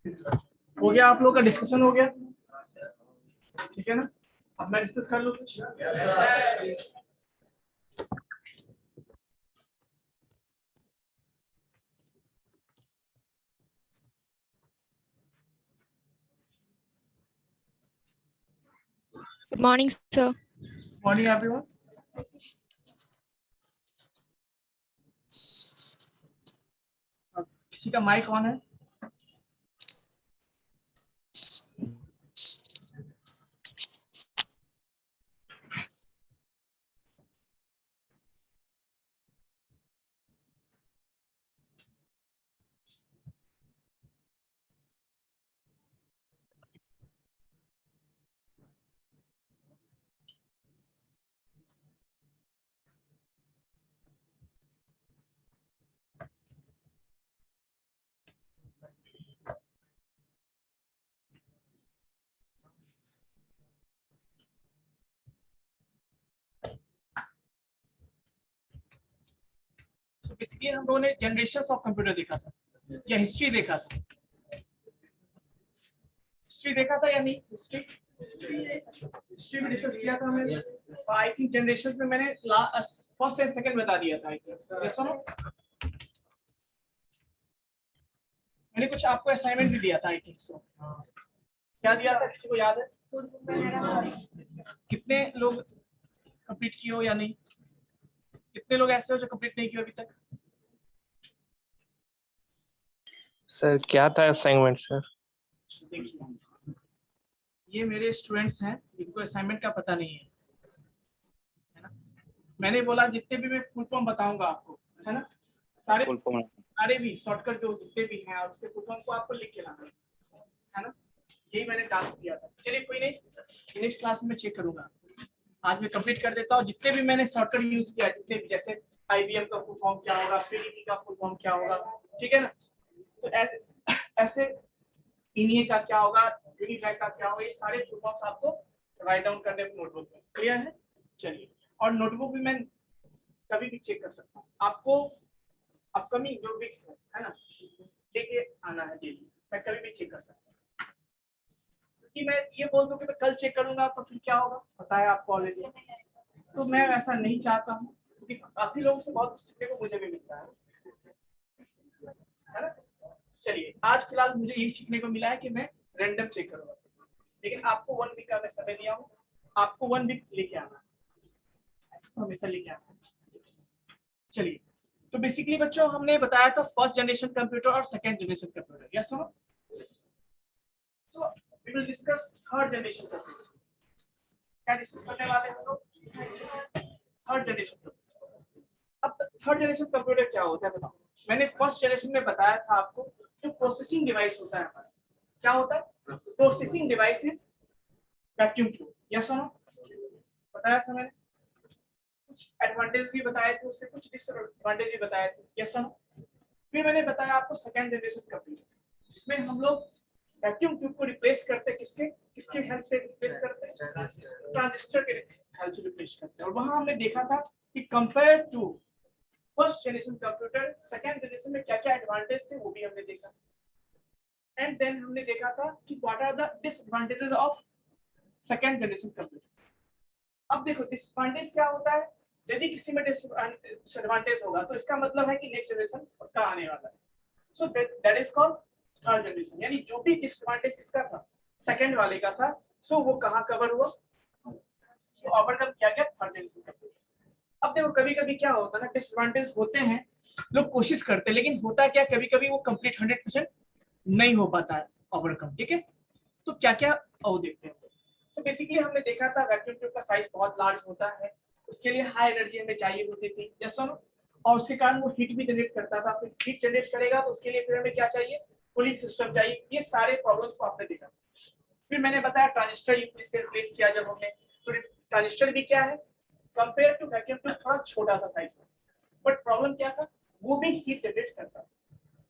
हो गया, आप लोग का डिस्कशन हो गया, ठीक है ना। अब मैं डिस्कस कर लूँ कुछ। Good morning, sir. Morning everyone. किसी का माइक ऑन है? तो बेसिकली हम लोगों ने जनरेशंस ऑफ कंप्यूटर देखा था या हिस्ट्री देखा था? हिस्ट्री देखा था या नहीं? हिस्ट्री में डिस्कस किया था हमने। आई थिंक जनरेशंस में मैंने फर्स्ट एंड सेकंड बता दिया था। यस और नो? मैंने कुछ आपको असाइनमेंट भी दिया था आई थिंक सो। क्या दिया था, किसी को याद है? कितने लोग कंप्लीट किए हो या नहीं? कितने लोग ऐसे हो जो कंप्लीट नहीं किए अभी तक? सर क्या था असाइनमेंट सर? देखिए, ये मेरे स्टूडेंट्स हैं जिनको असाइनमेंट का पता नहीं है ना। मैंने बोला जितने भी मैं फुल फॉर्म बताऊंगा आपको, है ना, सारे भी शॉर्टकट जो जितने भी हैं उसके फुल फॉर्म को आपको लिख के लाना है ना। यही मैंने टास्क दिया था। चलिए कोई नहीं, नेक्स्ट क्लास में चेक करूंगा। आज मैं कंप्लीट कर देता हूँ जितने भी मैंने शॉर्टकट यूज किया, जितने भी, जैसे IBM का फुल फॉर्म क्या होगा, PDP का फुल फॉर्म क्या होगा, ठीक है ना। तो ऐसे इन्हीं का क्या होगा, यूनिफाई का क्या होगा, ये सारे फुल फॉर्म्स आपको राइट डाउन करने को नोटबुक में। क्लियर है? चलिए, और नोटबुक भी मैं कभी भी चेक कर सकता हूँ। आपको अपकमिंग जो वीक है ना, लेके आना है डेली। मैं कभी भी चेक कर सकता हूँ। कि मैं ये बोल दूं कि मैं कल चेक करूंगा तो फिर क्या होगा पता है आपको ऑलरेडी। तो मैं ऐसा नहीं चाहता हूँ, क्योंकि काफी लोगों से बहुत कुछ सीखने को मुझे भी मिलता है ना। चलिए, आज फिलहाल मुझे यही सीखने को मिला है कि मैं रैंडम चेक करूंगा, लेकिन आपको 1 वीक का मैं समय दिया हूँ। आपको 1 वीक लेके आना है, हमेशा लेके आना है। चलिए, तो बेसिकली बच्चों हमने बताया था फर्स्ट जनरेशन कंप्यूटर और सेकंड जनरेशन कंप्यूटर। यस और no? So we will discuss third generation computer. क्या डिस्कस करने वाले हैं हम लोग? Third generation computer. अब थर्ड जनरेशन कंप्यूटर क्या होता है बताओ। मैंने फर्स्ट जनरेशन में बताया था आपको, जो प्रोसेसिंग डिवाइस होता है हमारा, क्या होता है? Processing device is vacuum tube. Yes और नो? बताया था मैंने। कुछ एडवांटेज भी बताए थे उससे, कुछ डिसएडवांटेज भी बताए थे। यस और नो? फिर मैंने बताया आपको सेकंड जनरेशन कंप्यूटर, जिसमें हम लोग वैक्यूम ट्यूब को रिप्लेस करते हैं। किसके किसके हेल्प से रिप्लेस करते हैं? ट्रांजिस्टर के हेल्प से रिप्लेस करते हैं। और वहां हमने देखा था कि compare to first generation computer, second generation में क्या क्या एडवांटेज थे वो भी हमने देखा। एंड देन हमने देखा था कि what are the disadvantages of second generation computer. अब देखो, डिसएडवांटेज क्या होता है? यदि किसी में डिसएडवांटेज होगा तो इसका मतलब है कि नेक्स्ट जनरेशन पक्का आने वाला है। So that is called third generation. यानी जो भी डिसएडवांटेज किसका था, सेकंड वाले का था, सो वो कहाँ कवर हुआ, सो ओवरकम किया गया थर्ड जनरेशन कंप्यूटर। अब देखो, कभी कभी क्या होता है ना, डिसएडवांटेज होते हैं, लोग कोशिश करते हैं, लेकिन होता क्या, कभी कभी वो कंप्लीट 100% नहीं हो पाता है ओवरकम। ठीक है, तो क्या क्या वो देखते हैं। सो बेसिकली हमने देखा था वैक्यूम ट्यूब का साइज बहुत लार्ज होता है, उसके लिए हाई एनर्जी हमें चाहिए होती थी। यस और नो? और उसके कारण वो हीट भी जनरेट करता था। फिर हीट जनरेट करेगा तो उसके लिए फिर हमें क्या चाहिए? कूलिंग सिस्टम चाहिए। ये सारे प्रॉब्लम्स को आपने देखा। फिर मैंने बताया ट्रांजिस्टर से रिप्लेस किया जब हमने, तो ट्रांजिस्टर भी क्या है, कंपेयर टू वैक्यूम ट्यूब थोड़ा छोटा सा साइज में, बट प्रॉब्लम क्या था, वो भी हीट जनरेट करता था।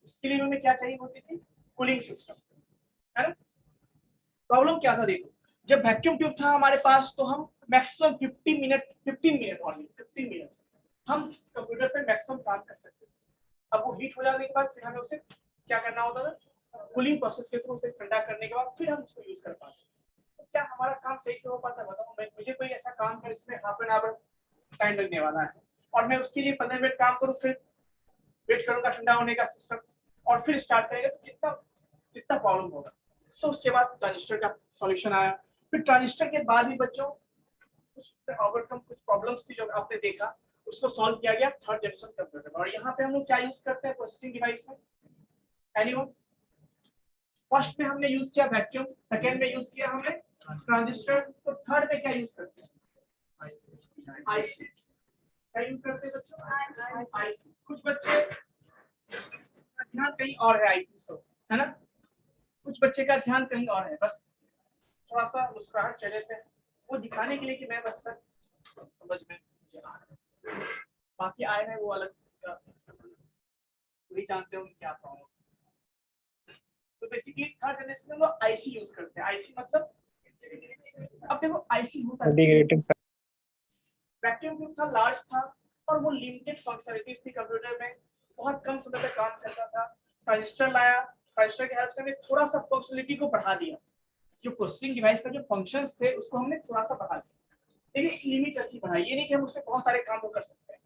उसके लिए हमें क्या चाहिए होती थी? कूलिंग सिस्टम, है ना। प्रॉब्लम क्या था देखो, जब वैक्यूम ट्यूब था हमारे पास तो हम मैक्सिमम 15 मिनट ओनली 15 मिनट हम कंप्यूटर पे मैक्सिमम काम कर सकते थे। अब वो हीट हो जाने के बाद फिर हमें उसे क्या करना होता था? कूलिंग प्रोसेस के थ्रू उसे ठंडा करने के बाद फिर हम उसको यूज कर पाते हैं। तो क्या हमारा काम सही से हो पाता है? बताओ, मैं मुझे कोई ऐसा काम करे जिसमें हाफ एन आवर टाइम लगने वाला है और मैं उसके लिए 15 मिनट काम करूँ, फिर वेट करूंगा ठंडा होने का सिस्टम और फिर स्टार्ट करेगा, तो कितना कितना प्रॉब्लम होगा। तो उसके बाद ट्रांजिस्टर का सॉल्यूशन आया। फिर ट्रांजिस्टर के बाद भी बच्चों कुछ ओवरकम कुछ प्रॉब्लम्स थी जो आपने देखा, उसको सॉल्व किया गया थर्ड जनरेशन कंप्यूटर। और यहाँ पे हम लोग क्या यूज करते हैं प्रोसेसिंग डिवाइस में? एनीवन? फर्स्ट में हमने यूज किया वैक्यूम, सेकेंड में यूज किया हमने ट्रांजिस्टर, तो थर्ड में क्या यूज करते हैं? आईसी। क्या यूज करते हैं बच्चों? आईसी। कुछ बच्चे ध्यान कहीं और है, आई थिंक सो, है ना? कुछ बच्चे का ध्यान कहीं और है, बस थोड़ा सा मुस्कुराहट चले थे वो दिखाने के लिए कि मैं बस सर समझ में आ रहा है। बाकी आए हैं वो अलग, वही जानते होंगे क्या प्रॉब्लम। तो बेसिकली थर्ड जनरेशन में वो आईसी यूज करते हैं। आईसी मतलब, अब देखो आईसी होता है, इंटीग्रेटेड वैक्यूम ट्यूब था, लार्ज था और वो लिमिटेड फंक्शनलिटीज थी कंप्यूटर में, बहुत कम समय तक काम करता था। ट्रांजिस्टर लाया, ट्रांजिस्टर की हेल्प से हमने थोड़ा सा फंक्शनलिटी को बढ़ा दिया, जो प्रोसेसिंग डिवाइस का जो फंक्शंस थे उसको हमने थोड़ा सा बढ़ा दिया, लेकिन लिमिट अच्छी बढ़ाई। ये नहीं कि हम उसमें बहुत सारे काम कर सकते हैं।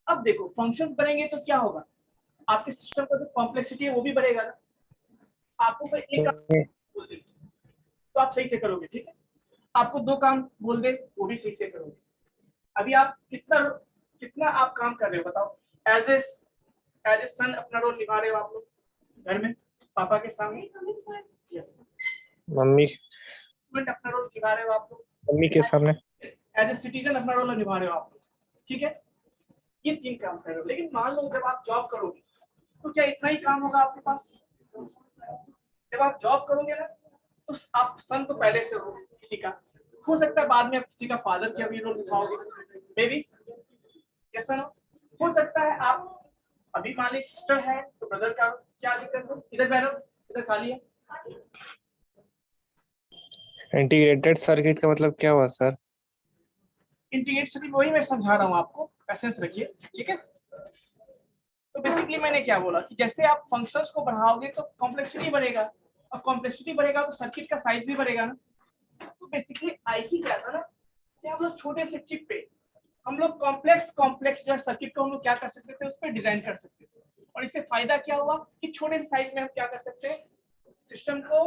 अब देखो फंक्शंस बढ़ेंगे तो क्या होगा, आपके सिस्टम का जो कॉम्प्लेक्सिटी है वो भी बढ़ेगा ना। आपको कोई एक काम बोल दे तो आप सही से करोगे, ठीक है? आपको दो काम बोल दे वो भी सही से करोगे। अभी आप कितना कितना आप काम कर रहे हो बताओ? एज ए सन अपना रोल निभा रहे हो आप लोग घर में पापा के सामने? यस। मम्मी स्टूडेंट अपना रोल निभा रहे हो आप लोग मम्मी के सामने। एज ए सिटीजन अपना रोल निभा रहे हो आप लोग, ठीक है? ये तीन काम कर रहे हो। लेकिन मान लो जब आप जॉब करोगे तो क्या इतना ही काम होगा आपके पास? जब आप जॉब करोगे ना तो आप सन तो पहले से हो किसी का, हो सकता है बाद में आप किसी का फादर का भी रोल निभाओगे, मे बी, यस और नो? हो सकता है आप अभी मान ली सिस्टर है तो ब्रदर का क्या दिक्कत हो? इधर बैठो, इधर खाली है। इंटीग्रेटेड सर्किट का मतलब क्या हुआ सर? इंटीग्रेट सर्किट वही मैं समझा रहा हूँ आपको, पैसेंस रखिए, ठीक है? तो बेसिकली मैंने क्या बोला कि जैसे आप फंक्शंस को बढ़ाओगे तो कॉम्प्लेक्सिटी बढ़ेगा, और कॉम्प्लेक्सिटी बढ़ेगा तो सर्किट का साइज भी बढ़ेगा ना। तो बेसिकली आईसी क्या था ना कि हम लोग छोटे से चिप पे हम लोग कॉम्प्लेक्स जो सर्किट को हम लोग क्या कर सकते थे, उस पर डिजाइन कर सकते थे। और इससे फायदा क्या हुआ कि छोटे से साइज में हम क्या कर सकते हैं, सिस्टम को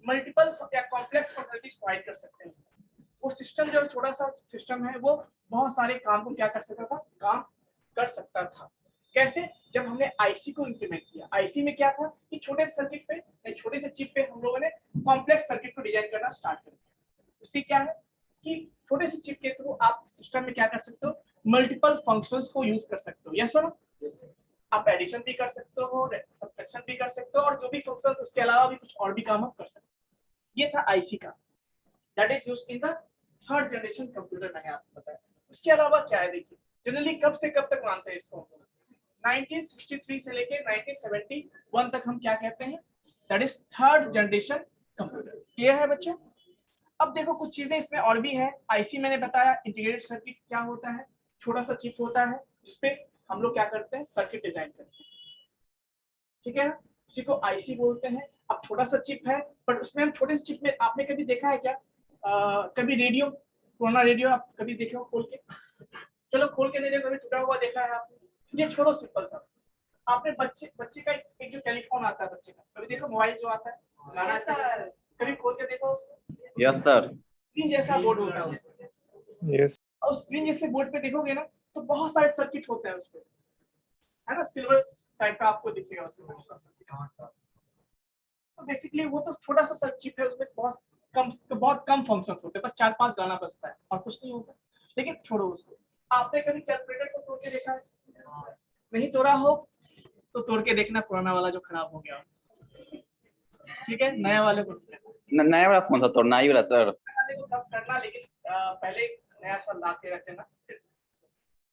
मल्टीपल या कॉम्प्लेक्स फंक्शनलिटीज प्रोवाइड कर सकते हैं। वो सिस्टम जो छोटा सा सिस्टम है वो बहुत सारे काम को क्या कर सकता था, काम कर सकता था। कैसे? जब हमने आईसी को इंप्लीमेंट किया, आईसी में क्या था कि छोटे सर्किट पे, छोटे से चिप पे हम लोगों ने कॉम्प्लेक्स सर्किट को डिजाइन करना स्टार्ट कर दिया। उससे क्या है कि छोटे से चिप के थ्रू आप सिस्टम में क्या कर सकते हो, मल्टीपल फंक्शंस को यूज कर सकते हो। यस और नो? आप एडिशन भी कर सकते हो, सब्ट्रैक्शन भी कर सकते हो, और जो भी फंक्शंस उसके अलावा भी कुछ और भी काम आप कर सकते हो। ये था आईसी का, that is used in the third generation computer, मैंने आपको बताया। उसके अलावा क्या है देखिए, जनरली कब से कब तक मानते हैं इसको? 1963 से लेके 1971 तक हम क्या कहते हैं, that is third generation computer. Clear है बच्चों? अब देखो कुछ चीजें इसमें और भी है। आईसी मैंने बताया, इंटीग्रेटेड सर्किट क्या होता है, छोटा सा चिप होता है जिसपे हम लोग क्या करते हैं, सर्किट डिजाइन करते हैं, ठीक है ना? उसी को आईसी बोलते हैं। अब छोटा सा चिप है बट उसमें हम छोटे से चिप में, आपने कभी देखा है क्या कभी रेडियो, पुराना रेडियो आप कभी देखे हो खोल के? चलो खोल के नहीं देखो, कभी टूटा हुआ देखा है आपने? ये छोड़ो, सिंपल सा आपने बच्चे का एक जो टेलीफोन आता है बच्चे का, कभी देखो मोबाइल जो आता है गाना, कभी खोल के देखो उसको। Yes sir. स्क्रीन जैसा बोर्ड होता है उसमें, यस। और स्क्रीन जैसे बोर्ड पे देखोगे ना तो बहुत सारे सर्किट होते हैं उसपे, है ना? सिल्वर टाइप का आपको दिखेगा उसमें। तो बेसिकली वो तो छोटा सा चिप है, उसमें बहुत कम फंक्शंस होते हैं, बस 4-5 गाना बजता है और कुछ नहीं होता। लेकिन छोड़ो उसको। आपने कभी कैलकुलेटर को तोड़ के देखा है? नहीं तोड़ा हो तो तोड़ के देखना, पुराना वाला जो खराब हो गया, ठीक है? नया वाले को नया वाला कौन सा तोड़ना? ही वाला सर। वाले को कब करना, लेकिन पहले नया सा ला के रख देना,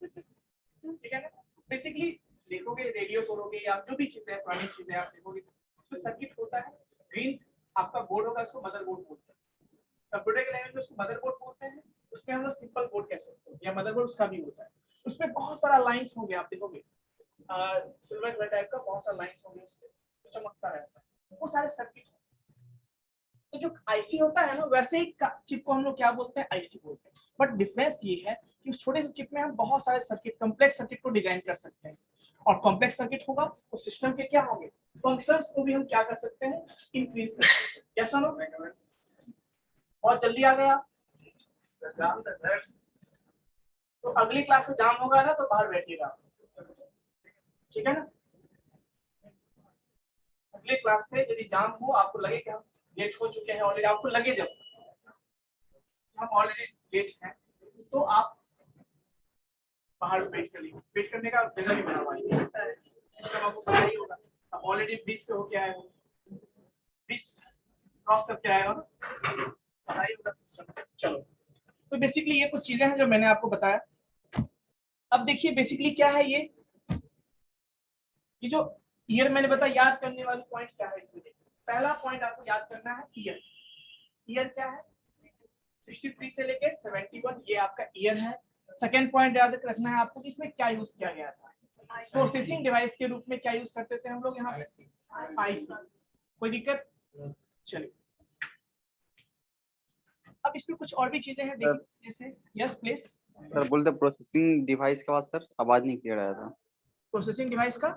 ठीक है ना? बेसिकली देखोगे, रेडियो तोड़ोगे या जो भी चीजें पुरानी चीजें आप देखोगे, उसमें सर्किट होता है। ग्रीन आपका बोर्ड होगा, उसको मदरबोर्ड बोलते हैं। कंप्यूटर के लैंग्वेज में उसको मदरबोर्ड बोलते हैं। उसमें हम लोग सिंपल बोर्ड कह सकते हैं, या मदरबोर्ड उसका भी होता है। उसमें बहुत सारा लाइंस होंगे, आप देखोगे सिल्वर कलर टाइप का बहुत सारा लाइंस होंगे, उसमें चमकता रहता है। वो सारे सर्किट। तो जो आईसी होता है ना, वैसे ही चिप को हम लोग क्या बोलते हैं, आईसी बोलते हैं। बट डिफरेंस ये है कि उस छोटे से चिप में हम बहुत सारे सर्किट, कॉम्प्लेक्स सर्किट को डिजाइन कर सकते हैं। और कॉम्प्लेक्स सर्किट होगा तो सिस्टम के क्या होंगे, फंक्शंस को भी हम क्या कर सकते हैं, इंक्रीज कर सकते हैं। क्या सुनो, बहुत जल्दी आ गया। तो अगली क्लास में जाम होगा ना, तो बाहर बैठिएगा, ठीक है ना। अगली क्लास से यदि जाम हो, आपको लगे कि हम लेट हो चुके हैं ऑलरेडी, आपको लगे जब हम ऑलरेडी लेट हैं, तो आप बाहर वेट करिए। वेट करने का जगह भी बना हुआ है, सिस्टम आपको पता ही होगा। अब ऑलरेडी 20 से होके आए हो, 20 क्रॉस करके आए हो, पता ही होगा सिस्टम। चलो, तो बेसिकली ये कुछ चीजें हैं जो मैंने आपको बताया। अब देखिए बेसिकली क्या है ये जो ईयर मैंने बताया, याद करने वाली पॉइंट क्या है इसमें। देखिए पहला पॉइंट आपको याद करना है ईयर। ईयर क्या है, 63 से लेके 71, ये आपका ईयर है। सेकेंड पॉइंट याद रखना है आपको कि इसमें क्या यूज किया गया था। प्रोसेसिंग डिवाइस के रूप में क्या यूज करते थे हम लोग यहाँ पे, आईसी। कोई दिक्कत, चलिए। अब इसमें कुछ और भी चीजें हैं, देखिए जैसे, यस प्लीज सर बोलते प्रोसेसिंग डिवाइस के बाद सर आवाज नहीं क्लियर आया था। प्रोसेसिंग डिवाइस का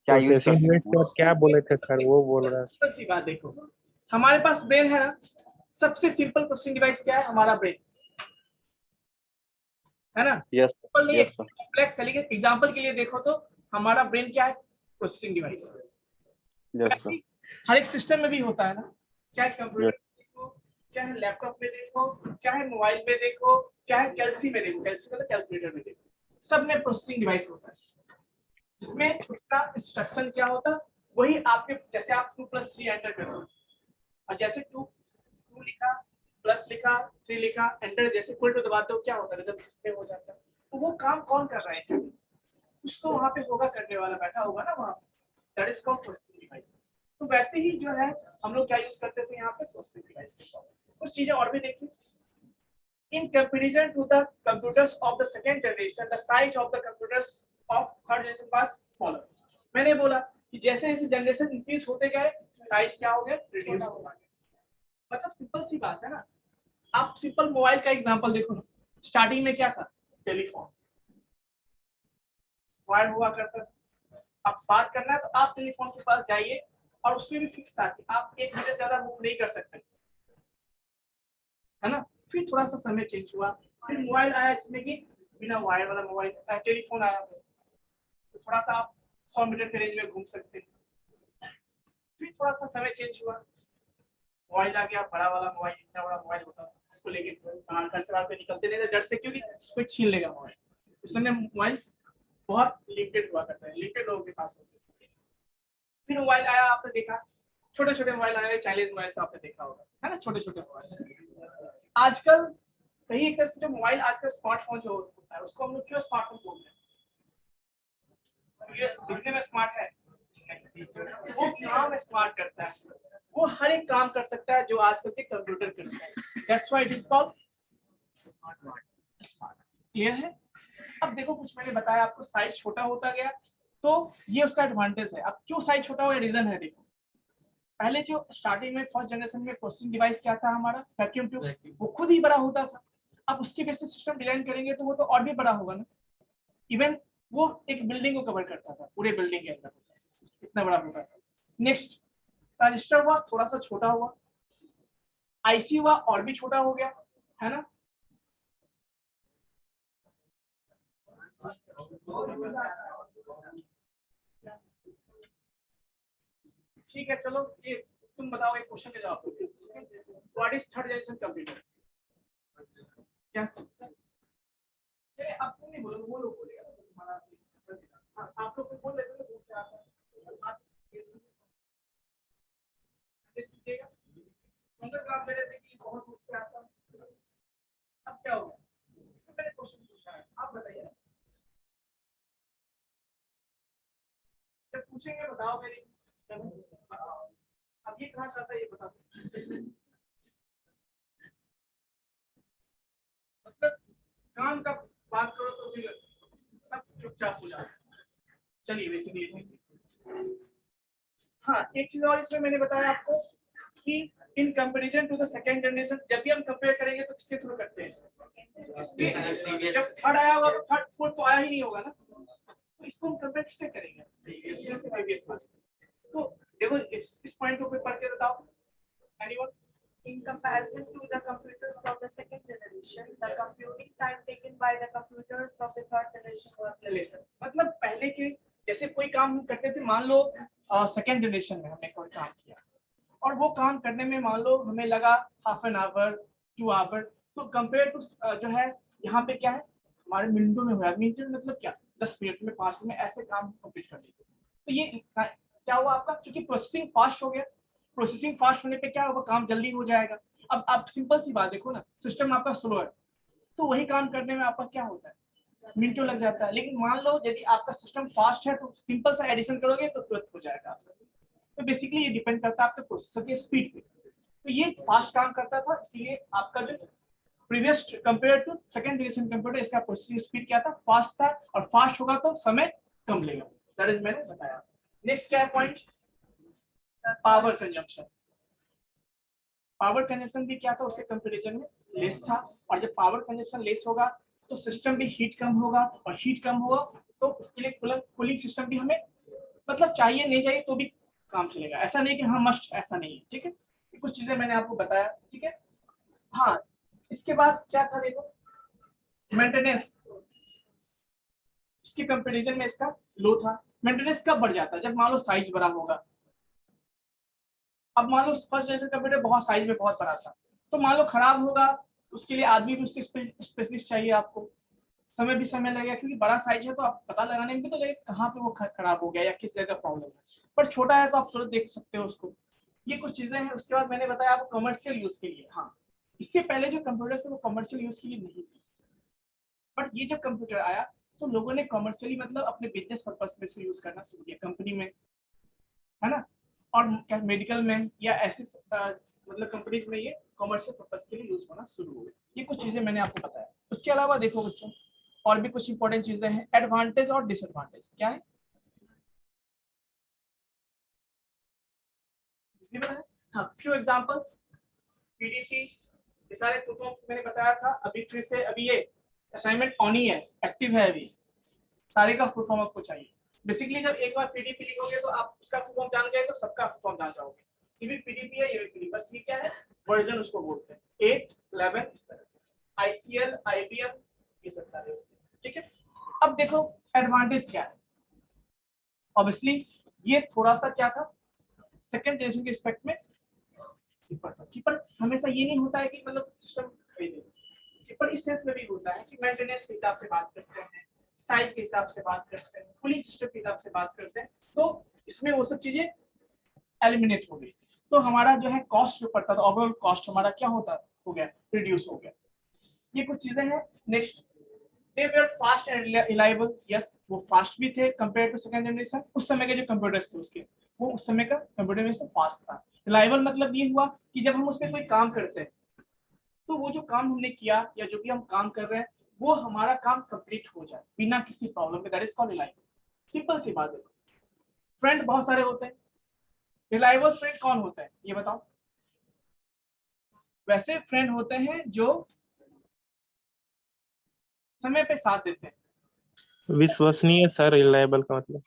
क्या यूज प्रोसेसिंग करते डिवाइस के बाद क्या बोले थे सर, वो बोल रहा है। सबसे बात देखो, हमारे पास ब्रेन है ना, सबसे सिंपल प्रोसेसिंग डिवाइस क्या है, हमारा ब्रेन है ना। यस सिंपल नहीं, यस सर कॉम्प्लेक्स है, लेकिन एग्जांपल के लिए देखो तो हमारा ब्रेन क्या है, प्रोसेसिंग डिवाइस। यस सर हर एक सिस्टम में भी होता है ना, चाहे कंप्यूटर यस में देखो, चाहे लैपटॉप में देखो, चाहे मोबाइल में देखो, चाहे कैलसी में देखो, कैलसी मतलब कैलकुलेटर में देखो, सब में प्रोसेसिंग डिवाइस होता है, जिसमें उसका इंस्ट्रक्शन क्या होता है, वही आपके, जैसे आप 2+3 एंटर कर रहे हो, और जैसे 2 लिखा, प्लस लिखा, 3 लिखा, एंटर जैसे इक्वल टू दबाते हो, क्या होता है, जब डिस्प्ले हो जाता है। तो वो काम कौन कर रहा है, कुछ तो वहां पे होगा, करने वाला बैठा होगा ना वहां, that is called processing device. तो वैसे ही जो है हम लोग क्या यूज करते थे यहाँ पे, प्रोसेसिंग डिवाइस। कुछ चीजें और भी देखिए, in comparison to the computers of the second generation, the size of the computers of third generation was smaller. मैंने बोला कि जैसे जैसे जनरेशन इंक्रीज होते गए, साइज क्या हो गया, रिड्यूस हो गया। मतलब सिंपल सी बात है ना। आप सिंपल मोबाइल का एग्जांपल देखो ना, स्टार्टिंग में क्या था, टेलीफोन, वायर हुआ करता था। आप बात करना है तो आप टेलीफोन के पास जाइए, और उसमें भी फिक्स था कि आप 1 मीटर ज्यादा मूव नहीं कर सकते, है ना। फिर थोड़ा सा समय चेंज हुआ, फिर मोबाइल आया जिसमें कि बिना वायर वाला मोबाइल, टेलीफोन आया, तो थोड़ा सा आप 100 मीटर के रेंज में घूम सकते हैं। फिर थोड़ा सा समय चेंज हुआ, मोबाइल आ गया, बड़ा वाला मोबाइल, इतना बड़ा मोबाइल होता है, इसको लेके घर से बाहर निकलते नहीं थे, डर से, क्योंकि कोई छीन लेगा मोबाइल। उस समय मोबाइल बहुत लिमिटेड हुआ करता है, लिमिटेड लोगों के पास होते हैं। फिर मोबाइल आया, आपने देखा छोटे छोटे मोबाइल आने, चाइनीज मोबाइल से आपने देखा होगा, है ना, छोटे छोटे मोबाइल। आजकल कहीं एक तरह से जो मोबाइल आजकल स्मार्टफोन जो होता है, उसको हम लोग क्यों स्मार्टफोन बोलते हैं, ये दिखने में स्मार्ट है, वो काम स्मार्ट करता है, वो हर एक काम कर सकता है जो आजकल के कंप्यूटर करते हैं। That's why it is called smart. Clear है। अब देखो, कुछ मैंने बताया आपको, साइज छोटा होता गया, तो ये उसका एडवांटेज है। अब क्यों साइज छोटा हुआ, रीजन है। देखो, पहले जो स्टार्टिंग में फर्स्ट जनरेशन में प्रोसेसिंग डिवाइस क्या था हमारा, वैक्यूम ट्यूब, वो खुद ही बड़ा होता था। अब उसके बेसिस सिस्टम डिजाइन करेंगे तो वो तो और भी बड़ा होगा ना। इवन वो एक बिल्डिंग को कवर करता था, पूरे बिल्डिंग के अंदर इतना बड़ा होता था। नेक्स्ट, ट्रांजिस्टर हुआ, थोड़ा सा छोटा हुआ। आईसी हुआ, और भी छोटा हो गया, है ना। ठीक है, चलो ये तुम बताओ, एक क्वेश्चन के जवाब दो। What is third generation computer, क्या आप तुम नहीं बोलो, वो लोग बोलेगा तुम्हारा। हाँ, आप लोग बोल रहे थे दूर से आता है, आप मेरे थे कि बहुत दूर से आता है। अब क्या होगा, इससे मैंने क्वेश्चन पूछा है, आप बताइए। जब पूछेंगे बताओ मेरी, अब ये कहाँ जाता है, ये बता दो। मतलब काम का बात करो तो फिर सब चुपचाप हो जाता है। चलिए बेसिकली हाँ, एक चीज और इसमें मैंने बताया आपको कि in comparison to the second generation, जब भी हम कंपेयर करेंगे तो किसके थ्रू करते हैं? जब थर्ड आया होगा तो थर्ड फोर्थ तो आया ही नहीं होगा ना, तो इसको हम कंपेयर किससे करेंगे? Previous class. तो देखो इस पॉइंट को पढ़ के बताओ anyone. In comparison to the computers of the second generation, the computing time taken by the computers of the third generation was less. मतलब पहले के जैसे कोई काम हम करते थे, मान लो सेकेंड जनरेशन में हमने कोई काम किया और वो काम करने में मान लो हमें लगा हाफ एन आवर 2 आवर, तो कंपेयर टू जो है यहाँ पे क्या है हमारे मिनटों में हुआ। मिनट मतलब क्या, 10 मिनट में 5 मिनट में ऐसे काम कंप्लीट कर देते। तो ये क्या हुआ आपका, क्योंकि प्रोसेसिंग फास्ट हो गया, प्रोसेसिंग फास्ट होने पे क्या होगा, काम जल्दी हो जाएगा। अब आप सिंपल सी बात देखो ना, सिस्टम आपका स्लो है तो वही काम करने में आपका क्या होता है, मिनटों लग जाता है। लेकिन मान लो यदि आपका सिस्टम फास्ट है तो सिंपल सा एडिशन करोगे तो तुरंत हो जाएगा आपका। तो बेसिकली ये डिपेंड करता है आपके प्रोसेसर की स्पीड पे। तो ये फास्ट काम करता था, इसलिए आपका जो previous compare to second generation computer, इसका प्रोसेसिंग स्पीड क्या था, फास्ट था, और फास्ट होगा तो समय कम लेगा। दैट इज मैंने बताया। नेक्स्ट क्या है point, power consumption. Power consumption भी क्या था, उसके कंपैरिजन में लेस था, और जब पावर कंजम्पशन लेस होगा तो सिस्टम भी हीट कम होगा, और हीट कम होगा तो उसके लिए कूलिंग सिस्टम भी हमें मतलब चाहिए नहीं चाहिए तो भी काम चलेगा, ऐसा नहीं कि हाँ मस्ट, ऐसा नहीं है। ठीक है, कुछ चीजें मैंने आपको बताया। ठीक है, हाँ इसके बाद क्या था देखो, मेंटेनेंस, इसके कंपैरिजन में इसका लो था। मेंटेनेंस कब बढ़ जाता है, जब मान लो साइज बड़ा होगा। अब मान लो फर्स्ट जनरेशन कंप्यूटर बहुत साइज में बहुत बड़ा था, तो मान लो खराब होगा उसके लिए आदमी भी उसके स्पेशलिस्ट चाहिए, आपको समय भी समय लगेगा, क्योंकि बड़ा साइज है तो आप पता लगाने में भी तो लगेगा कहाँ पे वो खराब हो गया या किस जगह प्रॉब्लम है। पर छोटा है तो आप तुरंत देख सकते हो उसको। ये कुछ चीजें हैं। उसके बाद मैंने बताया आपको कमर्शियल यूज के लिए। हाँ, इससे पहले जो कंप्यूटर थे वो कमर्शियल यूज के लिए नहीं थे, बट ये जब कंप्यूटर आया तो लोगों ने कमर्शियली मतलब अपने बिजनेस पर्पज में इसको यूज करना शुरू किया, कंपनी में, है ना, और क्या मेडिकल में या ऐसे मतलब कंपनीज में ये कमर्शियल पर्पज के लिए यूज होना शुरू हुए। ये कुछ चीजें मैंने आपको बताया। उसके अलावा देखो बच्चों, और भी कुछ इंपॉर्टेंट चीजें हैं, एडवांटेज और डिसएडवांटेज क्या है। हाँ, फ्यू एग्जांपल्स, पीडीपी, ये सारे फुल फॉर्म मैंने बताया था। अभी फिर से अभी ये असाइनमेंट ऑन ही है, एक्टिव है अभी, सारे का फुल फॉर्म आपको चाहिए। बेसिकली जब एक बार पीडीपी लिखोगे तो आप उसका फुल फॉर्म जान गए तो सबका फुल फॉर्म जान जाओगे। ये भी पीडीपी है, ये भी पीडीपी, बस ये क्या है वर्जन उसको बोलते हैं, 8 11 इस तरह से, आईसीएल आईबीएम ये सब सारे उसके। ठीक है, अब देखो एडवांटेज क्या है। ऑब्वियसली ये थोड़ा सा क्या था, सेकंड जनरेशन के रिस्पेक्ट में चीपर था। चीपर हमेशा ये नहीं होता है कि मतलब सिस्टम खरीदे, चीपर इस सेंस में भी होता है कि मेंटेनेंस के हिसाब से बात करते हैं, साइज के हिसाब से बात करते हैं, कूलिंग सिस्टम के हिसाब से बात करते हैं, तो इसमें वो सब चीजें एलिमिनेट हो गई। तो हमारा जो है कॉस्ट जो पड़ता था, ओवरऑल कॉस्ट हमारा क्या होता हो गया, रिड्यूस हो गया। ये कुछ चीजें हैं। Next, they were fast and reliable. yes, वो फास्ट भी थे कंपेयर टू सेकंड जनरेशन। उस समय के जो कंप्यूटर्स थे उसके, वो उस समय का कंप्यूटर में से फास्ट था। रिलायबल मतलब ये हुआ कि जब हम उस पर कोई काम करते हैं तो वो जो काम हमने किया या जो भी हम काम कर रहे हैं वो हमारा काम कंप्लीट हो जाए बिना किसी प्रॉब्लम के, that is called reliable. Simple सी बात है। फ्रेंड बहुत सारे होते हैं, रिलायबल फ्रेंड कौन होता है ये बताओ। वैसे फ्रेंड होते हैं जो समय पे साथ देते हैं। विश्वसनीय सर, रिलायबल का मतलब,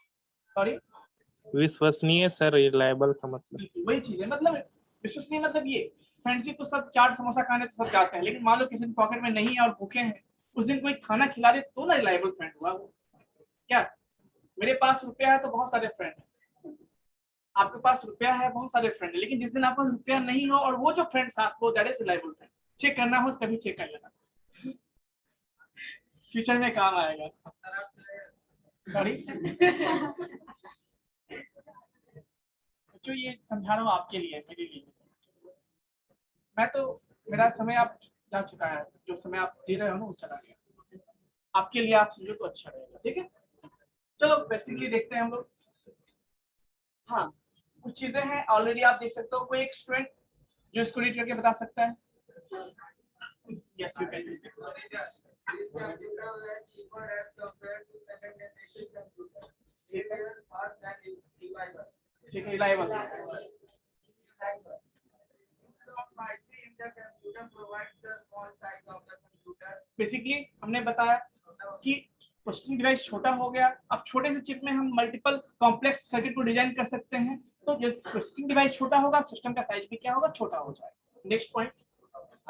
सॉरी, विश्वसनीय सर, रिलायबल का मतलब वही चीज है। मतलब विश्वसनीय मतलब ये, फ्रेंडशिप तो सब चाट समोसा खाने तो सब जाते हैं, लेकिन मान लो किसी के पॉकेट में नहीं है और भूखे हैं, उस दिन कोई खाना खिला दे तो ना रिलायबल फ्रेंड हुआ वो। क्या मेरे पास रुपया है तो बहुत सारे फ्रेंड हैं, आपके पास रुपया है बहुत सारे फ्रेंड है, लेकिन जिस दिन आपके पास रुपया नहीं हो और वो जो फ्रेंड साथ हो, that is reliable friend. Check करना हो तो कभी चेक कर लेना, फ्यूचर में काम आएगा। सॉरी जो ये समझा रहा हूँ आपके लिए, मेरे लिए। मैं तो, मेरा समय आप जा चुका है, जो समय आप जी रहे हो ना वो चला गया। आपके लिए आप समझो तो अच्छा रहेगा। ठीक है, चलो बेसिकली देखते हैं हम लोग। हाँ, कुछ चीजें हैं ऑलरेडी आप देख सकते हो। कोई एक स्टूडेंट जो इसको रीड करके बता सकता है? Yes you can. ठीक है, ठीक है, रिलायबल। बेसिकली हमने बताया कि प्रोसेसिंग डिवाइस छोटा हो गया, अब छोटे से चिप में हम मल्टीपल कॉम्प्लेक्स सर्किट को डिजाइन कर सकते हैं, तो जब प्रोसेसिंग डिवाइस छोटा होगा सिस्टम का साइज भी क्या होगा, छोटा हो जाएगा। Next point,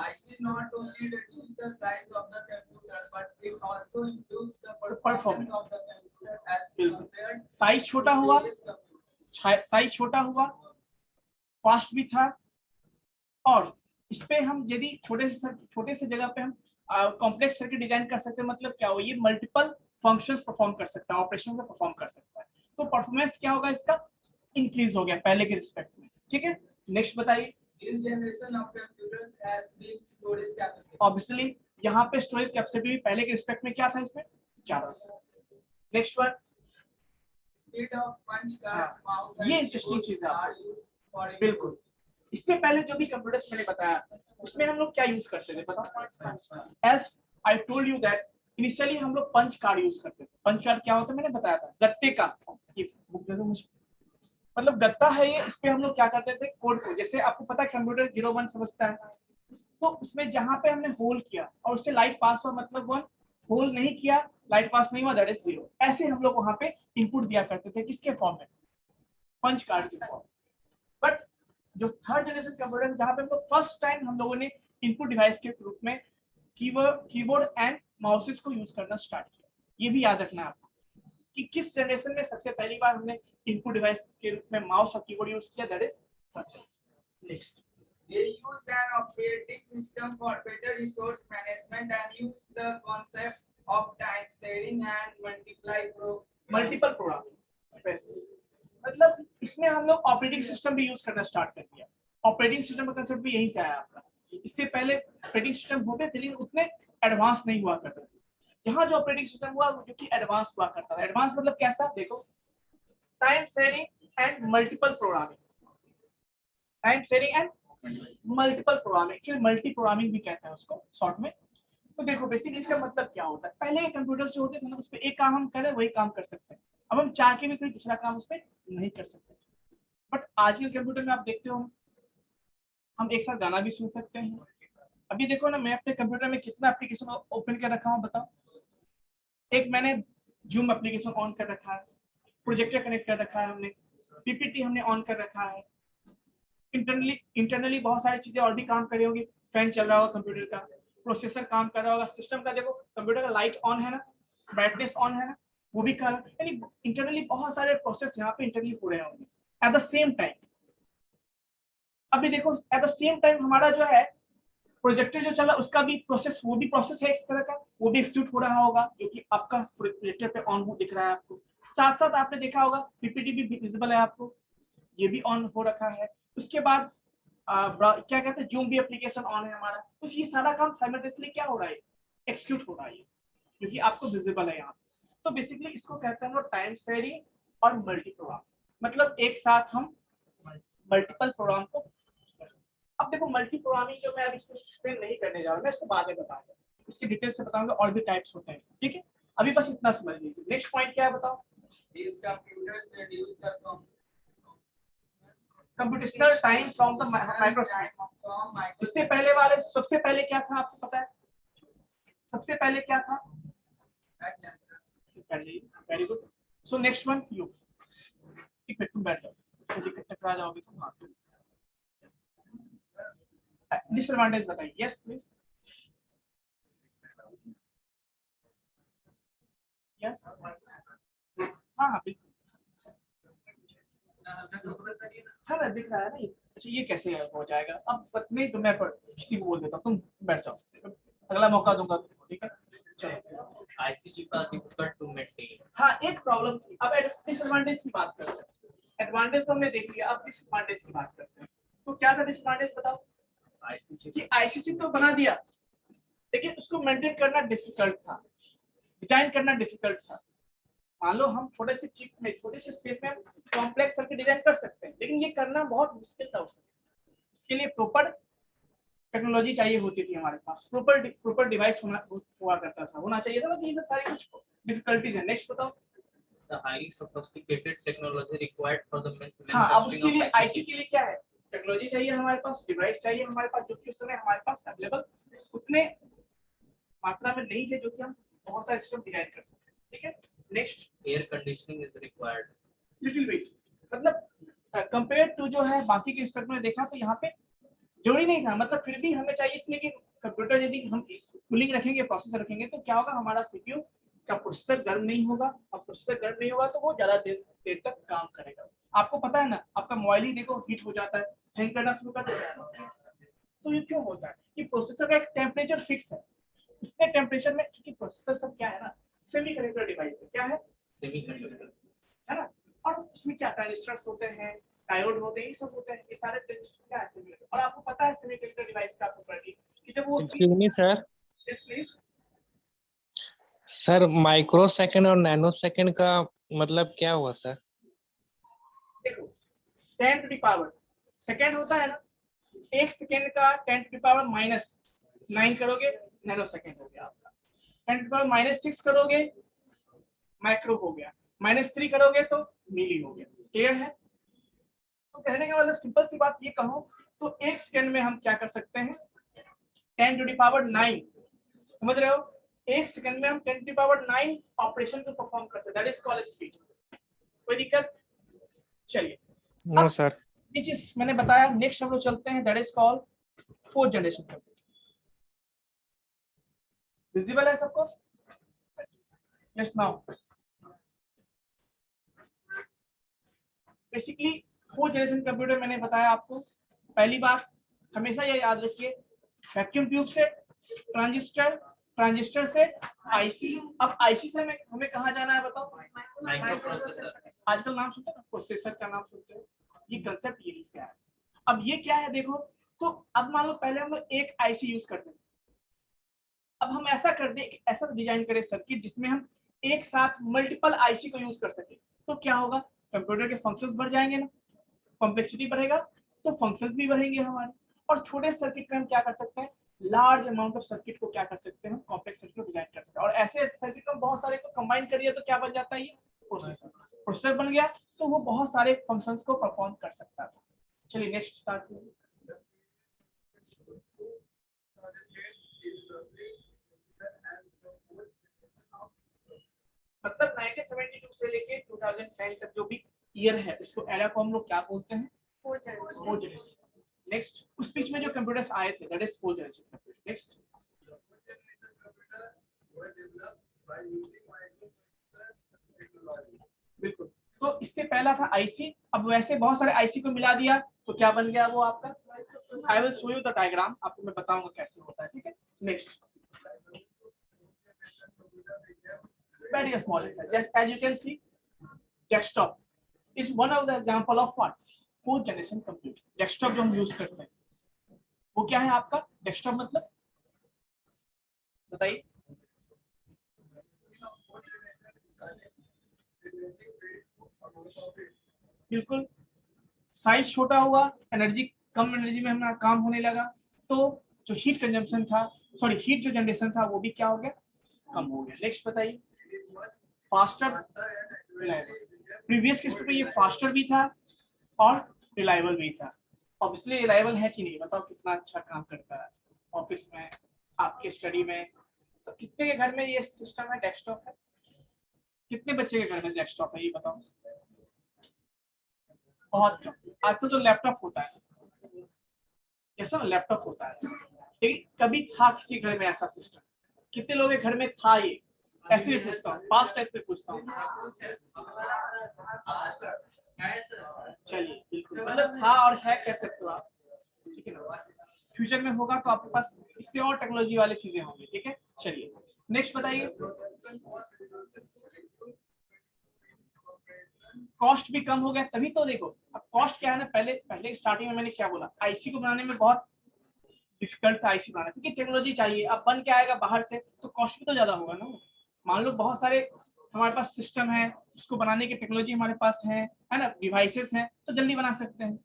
IC not only reduce the size of the computer, but it also improves the Performance. performance of the computer as बिल्कुल, compared साइज छोटा to हुआ, previous computer. साइज छोटा हुआ, फास्ट भी था, और इस पे हम यदि छोटे से जगह पे हम कॉम्प्लेक्स सर्किट डिजाइन कर सकते हैं, मतलब क्या हो, ये मल्टीपल फंक्शंस परफॉर्म कर सकता है, ऑपरेशन को परफॉर्म कर सकता है, तो परफॉर्मेंस क्या होगा इसका, इंक्रीज हो गया पहले के रिस्पेक्ट में। ठीक है, नेक्स्ट बताइए। This generation of computers has big storage capacity. Obviously यहाँ पे स्टोरेज कैपेसिटी भी पहले के रिस्पेक्ट में क्या था, इसमें ज्यादा। Next one, Speed of punch cards, mouse and ये interesting keyboards चीज़ है are used for बिल्कुल। इससे पहले जो भी कंप्यूटर्स मैंने बताया उसमें हम लोग क्या यूज करते थे बताओ, as I told you that initially हम लोग पंच कार्ड यूज करते थे। पंच कार्ड क्या होता है मैंने बताया था, गत्ते का, ये बुक दे दो मुझे, मतलब गत्ता है ये, इस पे हम लोग क्या करते थे, कोड को, जैसे आपको पता है कंप्यूटर 0 1 समझता है, तो उसमें जहां पे हमने होल किया और उससे लाइट पास हुआ मतलब 1, होल नहीं किया लाइट पास नहीं हुआ दैट इज 0, ऐसे हम लोग वहां पे इनपुट दिया करते थे, किसके फॉर्म में, पंच कार्ड के फॉर्म। बट जो थर्ड जनरेशन कंप्यूटर जहां पे हम लोग फर्स्ट टाइम हम लोगों ने इनपुट डिवाइस के रूप में कीबोर्ड एंड माउसेस को यूज करना स्टार्ट किया। ये भी याद रखना है आपको कि किस जनरेशन में सबसे पहली बार हमने इनपुट डिवाइस के रूप में माउस और कीबोर्ड यूज किया, that is next. They use an operating system for better resource management and use the concept of time sharing and multiple programming, मतलब इसमें हम लोग ऑपरेटिंग सिस्टम भी यूज करना स्टार्ट कर दिया। ऑपरेटिंग सिस्टम का कंसेप्ट भी यहीं से आया आपका। इससे पहले ऑपरेटिंग सिस्टम होते थे लेकिन उतने एडवांस नहीं हुआ करते थे। यहाँ जो ऑपरेटिंग सिस्टम हुआ वो जो कि एडवांस हुआ करता था। एडवांस मतलब कैसा, देखो, time sharing and multiple programming, time sharing and multiple programming, actually multi programming भी कहते हैं उसको शॉर्ट में। तो देखो बेसिकली इसका मतलब क्या होता है, पहले कंप्यूटर्स जो होते थे ना उस पर एक काम हम करें वही काम कर सकते हैं, अब हम चाह के भी कोई दूसरा काम उस पर नहीं कर सकते। बट आज के कंप्यूटर में आप देखते हो हम एक साथ गाना भी सुन सकते हैं। अभी देखो ना, मैं अपने कंप्यूटर में कितना एप्लीकेशन ओपन कर रखा हूँ बताओ। एक मैंने जूम एप्लीकेशन ऑन कर रखा है, प्रोजेक्टर कनेक्ट कर रखा है हमने, पीपीटी हमने ऑन कर रखा है, इंटरनली बहुत सारी चीजें और भी काम कर रही होंगी, फैन चल रहा होगा कंप्यूटर का, प्रोसेसर काम कर रहा होगा, सिस्टम का देखो कंप्यूटर का लाइट ऑन है ना, ब्राइटनेस ऑन है ना, वो भी कर, यानी इंटरनली बहुत सारे प्रोसेस यहाँ पे इंटरनली हो रहे होंगे एट द सेम टाइम। अभी देखो एट द सेम टाइम हमारा जो है प्रोजेक्टर जो चला उसका भी प्रोसेस, वो भी प्रोसेस है एक तरह का, वो भी एक्सिक्यूट हो रहा होगा जो कि आपका प्रोजेक्टर पे ऑन हो दिख रहा है आपको। साथ साथ आपने देखा होगा पीपीटी भी विजिबल है आपको, ये भी ऑन हो रखा है। उसके बाद क्या कहते हैं, जूम भी एप्लीकेशन ऑन है हमारा, तो ये सारा काम साइमल्टेनियसली क्या हो रहा है, एक्सिक्यूट हो रहा है क्योंकि आपको विजिबल है यहाँ। तो बेसिकली इसको कहते हैं टाइम शेयरिंग और मल्टी प्रोग्राम, मतलब एक साथ हम मल्टीपल प्रोग्राम को। अब देखो मल्टी प्रोग्रामिंग जो मैं अब इसको एक्सप्लेन नहीं करने जा रहा हूँ, मैं इसको बाद में बताऊंगा, इसके डिटेल से बताऊंगा, और भी टाइप्स होते हैं, ठीक है। अभी बस इतना समझ लीजिए। नेक्स्ट पॉइंट क्या है बताओ, These computers reduce the computational time from the Microsoft. इससे पहले वाले सबसे पहले क्या था आपको पता है, सबसे पहले क्या था, very good. So next one you, ठीक है तुम बैठ जाओ, मुझे टकरा जाओगे तुम। डिसएडवांटेज बताइए, यस प्लीज, यस, हाँ हाँ बिल्कुल, हाँ ना दिख रहा है ना ये। अच्छा ये कैसे हो जाएगा, अब नहीं तो मैं किसी को बोल देता हूँ, तुम बैठ जाओ, अगला मौका दूंगा तुमको, ठीक है। चलो IC chip are difficult to maintain. हाँ एक प्रॉब्लम थी। अब डिसएडवांटेज की बात करते हैं, एडवांटेज तो हमने देख लिया, अब डिसएडवांटेज की बात करते हैं। तो क्या था डिसएडवांटेज बताओ, IC chip कि आईसी चिप तो बना दिया लेकिन उसको मेंटेन करना डिफिकल्ट था, डिजाइन करना डिफिकल्ट था। मान लो हम छोटे से चिप में, छोटे से स्पेस में कॉम्प्लेक्स सर्किट डिजाइन कर सकते हैं, लेकिन ये करना बहुत मुश्किल था उसके लिए प्रॉपर टेक्नोलॉजी चाहिए होती थी हमारे पास, प्रॉपर डिवाइस हुआ करता था, होना चाहिए था, लेकिन ये सारी कुछ डिफिकल्टीज है। नेक्स्ट बताओ, The highly sophisticated technology required for the हाँ, अब उसके manufacturing लिए of आईसी के लिए क्या है, टेक्नोलॉजी चाहिए हमारे पास, डिवाइस चाहिए हमारे पास, जो कि उस समय हमारे पास अवेलेबल उतने मात्रा में नहीं थे जो कि हम बहुत सारे सिस्टम डिजाइन कर सकते हैं। ठीक है, next air conditioning is required. Little bit, मतलब कंपेयर टू जो है बाकी के इंस्ट्रक्टर में देखा तो यहाँ पे जरूरी नहीं था, मतलब फिर भी हमें चाहिए इसलिए कि कंप्यूटर यदि हम कूलिंग रखेंगे, प्रोसेसर रखेंगे तो क्या होगा, हमारा सीपीयू का प्रोसेसर गर्म नहीं होगा, और प्रोसेसर गर्म नहीं होगा तो वो ज्यादा देर तक काम करेगा। आपको पता है ना, आपका मोबाइल ही देखो हीट हो जाता है, हैंग करना शुरू कर देता है। तो ये क्यों होता है कि प्रोसेसर का एक टेम्परेचर फिक्स है, उतने टेम्परेचर में, क्योंकि प्रोसेसर सब क्या है ना, सेमीकंडक्टर डिवाइस है, क्या है, Semiconductor. है ना, और उसमें क्या ट्रांजिस्टर्स होते हैं, डायोड होते हैं, ये सब होते हैं, ये सारे ट्रांजिस्टर क्या है सेमीकंडक्टर। और आपको पता है सेमीकंडक्टर डिवाइस का आपको प्रॉपर्टी कि जब वो excuse me sir, Yes, please. Sir micro second और नैनो सेकंड का मतलब क्या हुआ सर? देखो 10 टू द पावर सेकंड होता है ना, एक सेकंड का 10 टू द पावर -9 करोगे नैनो सेकंड हो गया आपका, 10 टू द पावर -6 करोगे माइक्रो हो गया, -3 करोगे तो मिली हो गया। क्लियर है? तो कहने का मतलब सिंपल सी बात ये कहो तो एक सेकंड में हम क्या कर सकते हैं, 10 टू द पावर 9, समझ रहे हो, एक सेकंड में हम 10 टू द पावर 9 ऑपरेशन को परफॉर्म कर सकते हैं, दैट इज कॉल्ड स्पीड। कोई दिक्कत? चलिए नो सर। ये चीज मैंने बताया, नेक्स्ट हम लोग चलते हैं, that is called fourth generation computer. Visible है सबको? Yes now basically fourth generation computer मैंने बताया आपको। पहली बात हमेशा ये याद रखिए, वैक्यूम ट्यूब से ट्रांजिस्टर, ट्रांजिस्टर से आईसी। अब आईसी से हमें कहाँ जाना है बताओ? Microprocessor. आजकल नाम सुनते हो, प्रोसेसर का नाम सुनते हो, ये कंसेप्ट यही से आया। अब ये क्या है देखो, तो अब मान लो पहले हम लोग एक आईसी यूज करते थे, अब हम ऐसा कर दे, ऐसा डिजाइन करें सर्किट जिसमें हम एक साथ मल्टीपल आईसी को यूज कर सके, तो क्या होगा, कंप्यूटर के फंक्शंस बढ़ जाएंगे ना, कॉम्प्लेक्सिटी बढ़ेगा तो फंक्शंस भी बढ़ेंगे हमारे। और छोटे सर्किट में हम क्या कर सकते हैं, लार्ज अमाउंट ऑफ सर्किट को क्या कर सकते हैं, कॉम्प्लेक्स सर्किट को डिजाइन कर सकते हैं। और ऐसे सर्किट को बहुत सारे को कंबाइन करिए तो क्या बन जाता है, ये प्रोसेसर। प्रोसेसर बन गया तो वो बहुत सारे फंक्शंस को परफॉर्म कर सकता था। चलिए नेक्स्ट स्टार्ट कीजिए। मतलब 1972 से लेके 2010 तक जो भी ईयर है उसको एरा को हम लोग क्या बोलते हैं, Fourth generation. Fourth generation. Next उस बीच में जो कंप्यूटर्स आए थे that is fourth generation. Next बिल्कुल, तो इससे पहला था आईसी, अब वैसे बहुत सारे आईसी को मिला दिया तो क्या बन गया वो आपका, I will show you the diagram, आपको मैं बताऊंगा कैसे होता है। ठीक है, next very small size, just as you can see desktop is one of the example of what, fourth generation computer। desktop जो हम यूज करते हैं वो क्या है आपका, desktop मतलब बताइए। बिल्कुल, साइज छोटा हुआ, एनर्जी कम, एनर्जी में हमारा काम होने लगा, तो जो हीट कंजम्पशन था, सॉरी हीट जो जनरेशन था वो भी क्या हो गया, कम हो गया। नेक्स्ट बताइए, फास्टर रिलायबल। प्रीवियस किस्त पे ये फास्टर भी था और रिलायबल भी था। ऑब्वियसली रिलायबल है कि नहीं, बताओ कितना अच्छा काम करता है ऑफिस में, आपके स्टडी में, सब। कितने के घर में ये सिस्टम है, डेस्कटॉप है, कितने बच्चे के घर में डेस्कटॉप है ये बताओ? बहुत कम। आजकल तो लैपटॉप होता है, कैसा लैपटॉप होता है, लेकिन कभी था किसी घर में ऐसा सिस्टम? कितने लोगों के घर में था ये? ऐसे भी पूछता हूँ, पास्ट ऐसे पूछता हूँ। चलिए बिल्कुल, मतलब था और है कह सकते हो आप, ठीक है ना। फ्यूचर में होगा तो आपके पास इससे और टेक्नोलॉजी वाली चीजें होंगी। ठीक है, चलिए नेक्स्ट बताइए। कॉस्ट भी कम हो गया, तभी तो देखो अब कॉस्ट क्या है ना, पहले स्टार्टिंग में मैंने क्या बोला, आईसी को बनाने में बहुत डिफिकल्ट था आईसी बनाना, क्योंकि टेक्नोलॉजी चाहिए, अब बन के आएगा बाहर से तो कॉस्ट भी तो ज्यादा होगा ना। मान लो बहुत सारे हमारे पास सिस्टम है, उसको बनाने की टेक्नोलॉजी हमारे पास है ना, डिवाइसेस हैं, तो जल्दी बना सकते हैं,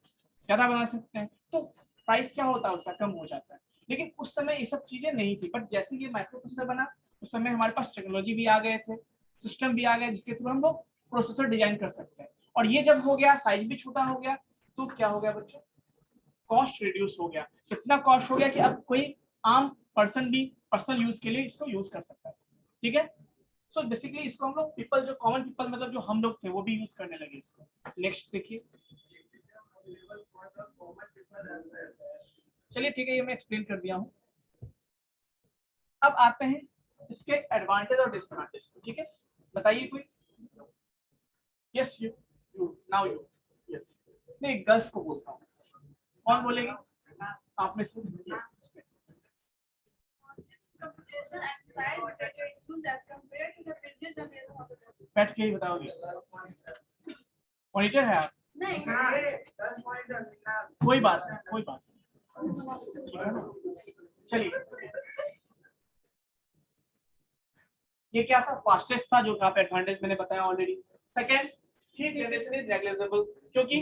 ज्यादा बना सकते हैं, तो प्राइस क्या होता है उसका, कम हो जाता है। लेकिन उस समय ये सब चीजें नहीं थी, बट जैसे ये माइक्रो प्रोसेसर बना उस समय हमारे पास टेक्नोलॉजी भी आ गए थे, सिस्टम भी आ गए, जिसके थ्रू हम लोग प्रोसेसर डिजाइन कर सकते हैं। और ये जब हो गया, साइज भी छोटा हो गया, तो क्या हो गया बच्चों, कॉस्ट रिड्यूस हो गया। इतना कॉस्ट हो गया कि अब कोई आम पर्सन भी पर्सनल यूज के लिए इसको यूज कर सकता है। ठीक है, सो बेसिकली इसको हम लोग पीपल, जो कॉमन पीपल मतलब जो हम लोग थे, वो भी यूज करने लगे इसको। नेक्स्ट देखिए, चलिए ठीक है, ये मैं एक्सप्लेन कर दिया हूँ। अब आते हैं इसके एडवांटेज और डिसएडवांटेज को। ठीक है, बताइए कोई। Yes you, now you. Yes, नहीं गर्ल्स को बोलता हूँ, कौन बोलेगी आप में से? Yes, Computation and science that are used as compared to the previous generation of the computer. बैठ के ही बताओगे। मॉनिटर है आप? नहीं, कोई बात नहीं, कोई बात नहीं, ठीक है ना। चलिए, ये क्या था, फास्टेस्ट था, जो आप एडवांटेज मैंने बताया already. Second, heat generation is negligible, क्योंकि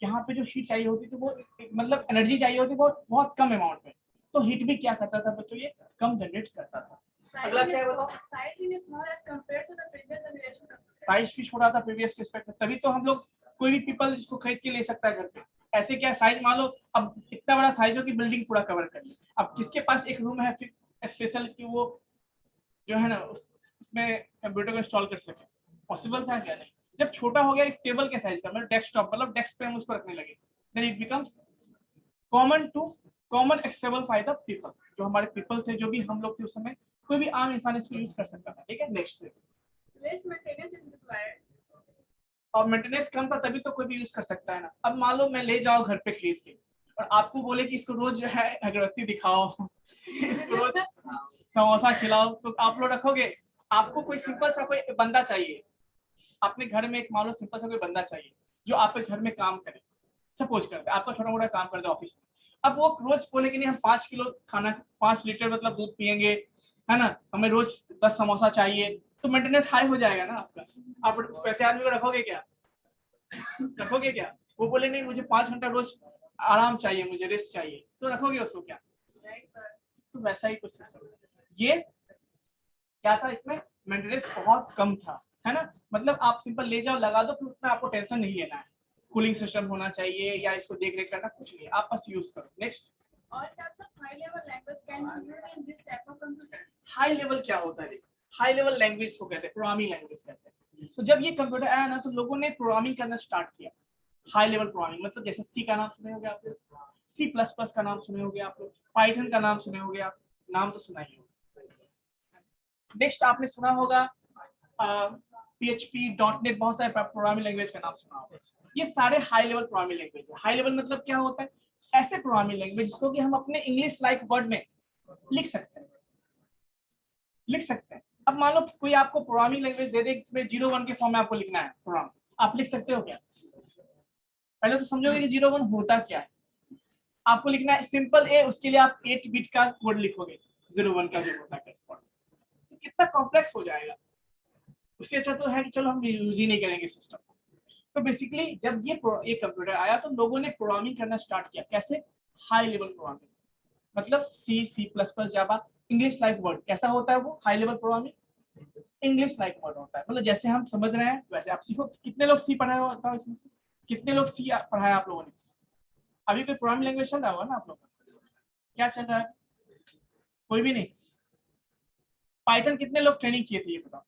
यहाँ पे जो हीट चाहिए होती थी वो मतलब एनर्जी चाहिए होती बहुत बहुत कम अमाउंट में, तो हीट भी क्या करता था बच्चों, ये कम जनरेट करता था। अगला क्या है बताओ? size is small as compared to the previous generation of computer. Size भी छोटा था प्रीवियस के रिस्पेक्ट में, तभी तो हम लोग, कोई भी पीपल इसको खरीद के ले सकता है घर पे। ऐसे क्या साइज, मान लो अब इतना बड़ा साइज हो कि बिल्डिंग पूरा कवर कर ले। अब किसके पास एक रूम है फिर स्पेशल कि वो जो है ना उसमें कंप्यूटर को इंस्टॉल कर सके, पॉसिबल था क्या? नहीं। जब छोटा हो गया एक टेबल के साइज का, मतलब डेस्कटॉप, मतलब डेस्क पे हम उसको रखने लगे, then it becomes common accessible by the people. जो हमारे पीपल थे, जो भी हम लोग थे उस समय, कोई भी आम इंसान इसको यूज कर सकता था। ठीक है, next. Less maintenance is required. और मेंटेनेंस कम था, तभी तो कोई भी यूज कर सकता है ना। अब मान लो मैं ले जाओ घर पे खरीद के, और आपको बोले कि इसको रोज जो है अगरबत्ती दिखाओ, इसको रोज समोसा खिलाओ, तो आप लोग रखोगे? आपको कोई सिंपल सा कोई बंदा चाहिए, अपने घर में एक मान लो सिंपल सा कोई बंदा चाहिए जो आपके घर में काम करे। सपोज करते हैं आपका छोटा मोटा काम कर दे ऑफिस में, अब वो रोज बोले कि नहीं हम 5 किलो खाना, 5 लीटर मतलब दूध पियेंगे, है ना, हमें रोज 10 समोसा चाहिए, तो मेंटेनेंस हाई हो जाएगा ना आपका। आप वैसे आदमी को रखोगे क्या? रखोगे क्या? वो बोले नहीं मुझे 5 घंटा रोज आराम चाहिए, मुझे रेस्ट चाहिए, तो रखोगे उसको क्या? तो वैसा ही कुछ सिस्टम ये क्या था, इसमें मेंटेनेंस बहुत कम था, है ना। मतलब आप सिंपल ले जाओ लगा दो, फिर उतना आपको टेंशन नहीं लेना है, कूलिंग सिस्टम होना चाहिए या इसको देख रेख करना, कुछ नहीं, आप बस यूज करो। Next, All types of high level language can be used in this type of computers. High level क्या होता है? हाई लेवल लैंग्वेज को कहते हैं, प्रोग्रामिंग लैंग्वेज कहते हैं। तो जब ये कंप्यूटर आया ना, तो लोगों ने प्रोग्रामिंग करना स्टार्ट किया। हाई लेवल प्रोग्रामिंग मतलब जैसे सी का नाम सुने होंगे आप लोग, C++ का नाम सुने होंगे आप लोग, पाइथन का नाम सुने होंगे आप, नाम तो सुना ही होगा। नेक्स्ट आपने सुना होगा PHP, .NET, बहुत सारे प्रोग्रामिंग लैंग्वेज का नाम सुना होगा। ये सारे हाई लेवल प्रोग्रामिंग लैंग्वेज है। हाई लेवल मतलब क्या होता है? ऐसे प्रोग्रामिंग लैंग्वेज जिसको कि हम अपने इंग्लिश लाइक वर्ड में लिख सकते हैं, लिख सकते हैं। अब मान लो कोई आपको प्रोग्रामिंग लैंग्वेज दे दे जिसमें 0-1 के फॉर्म में आपको लिखना है प्रोग्राम, आप लिख सकते हो क्या? पहले तो समझोगे कि 0-1 होता क्या है। आपको लिखना है सिंपल ए, उसके लिए आप 8 बिट का कोड लिखोगे, 0-1 का जो होता है कितना कॉम्प्लेक्स हो जाएगा। उससे अच्छा तो है कि चलो हम यूज ही नहीं करेंगे सिस्टम। तो बेसिकली जब ये कंप्यूटर आया तो लोगों ने प्रोग्रामिंग करना स्टार्ट किया। कैसे? हाई लेवल प्रोग्रामिंग, मतलब C++, जावा, इंग्लिश लाइक वर्ड। कैसा होता है वो high level programming? English like word होता है, मतलब जैसे हम समझ रहे हैं वैसे आप सीखो। कितने लोग सी पढ़ाया होता है इसमें से? कितने लोग सी पढ़ाया आप लोगों ने? अभी कोई प्रोग्रामिंग लैंग्वेज चल रहा होगा ना आप लोग का? क्या चल रहा है? कोई भी नहीं। पाइथन कितने लोग ट्रेनिंग किए थे ये बताओ?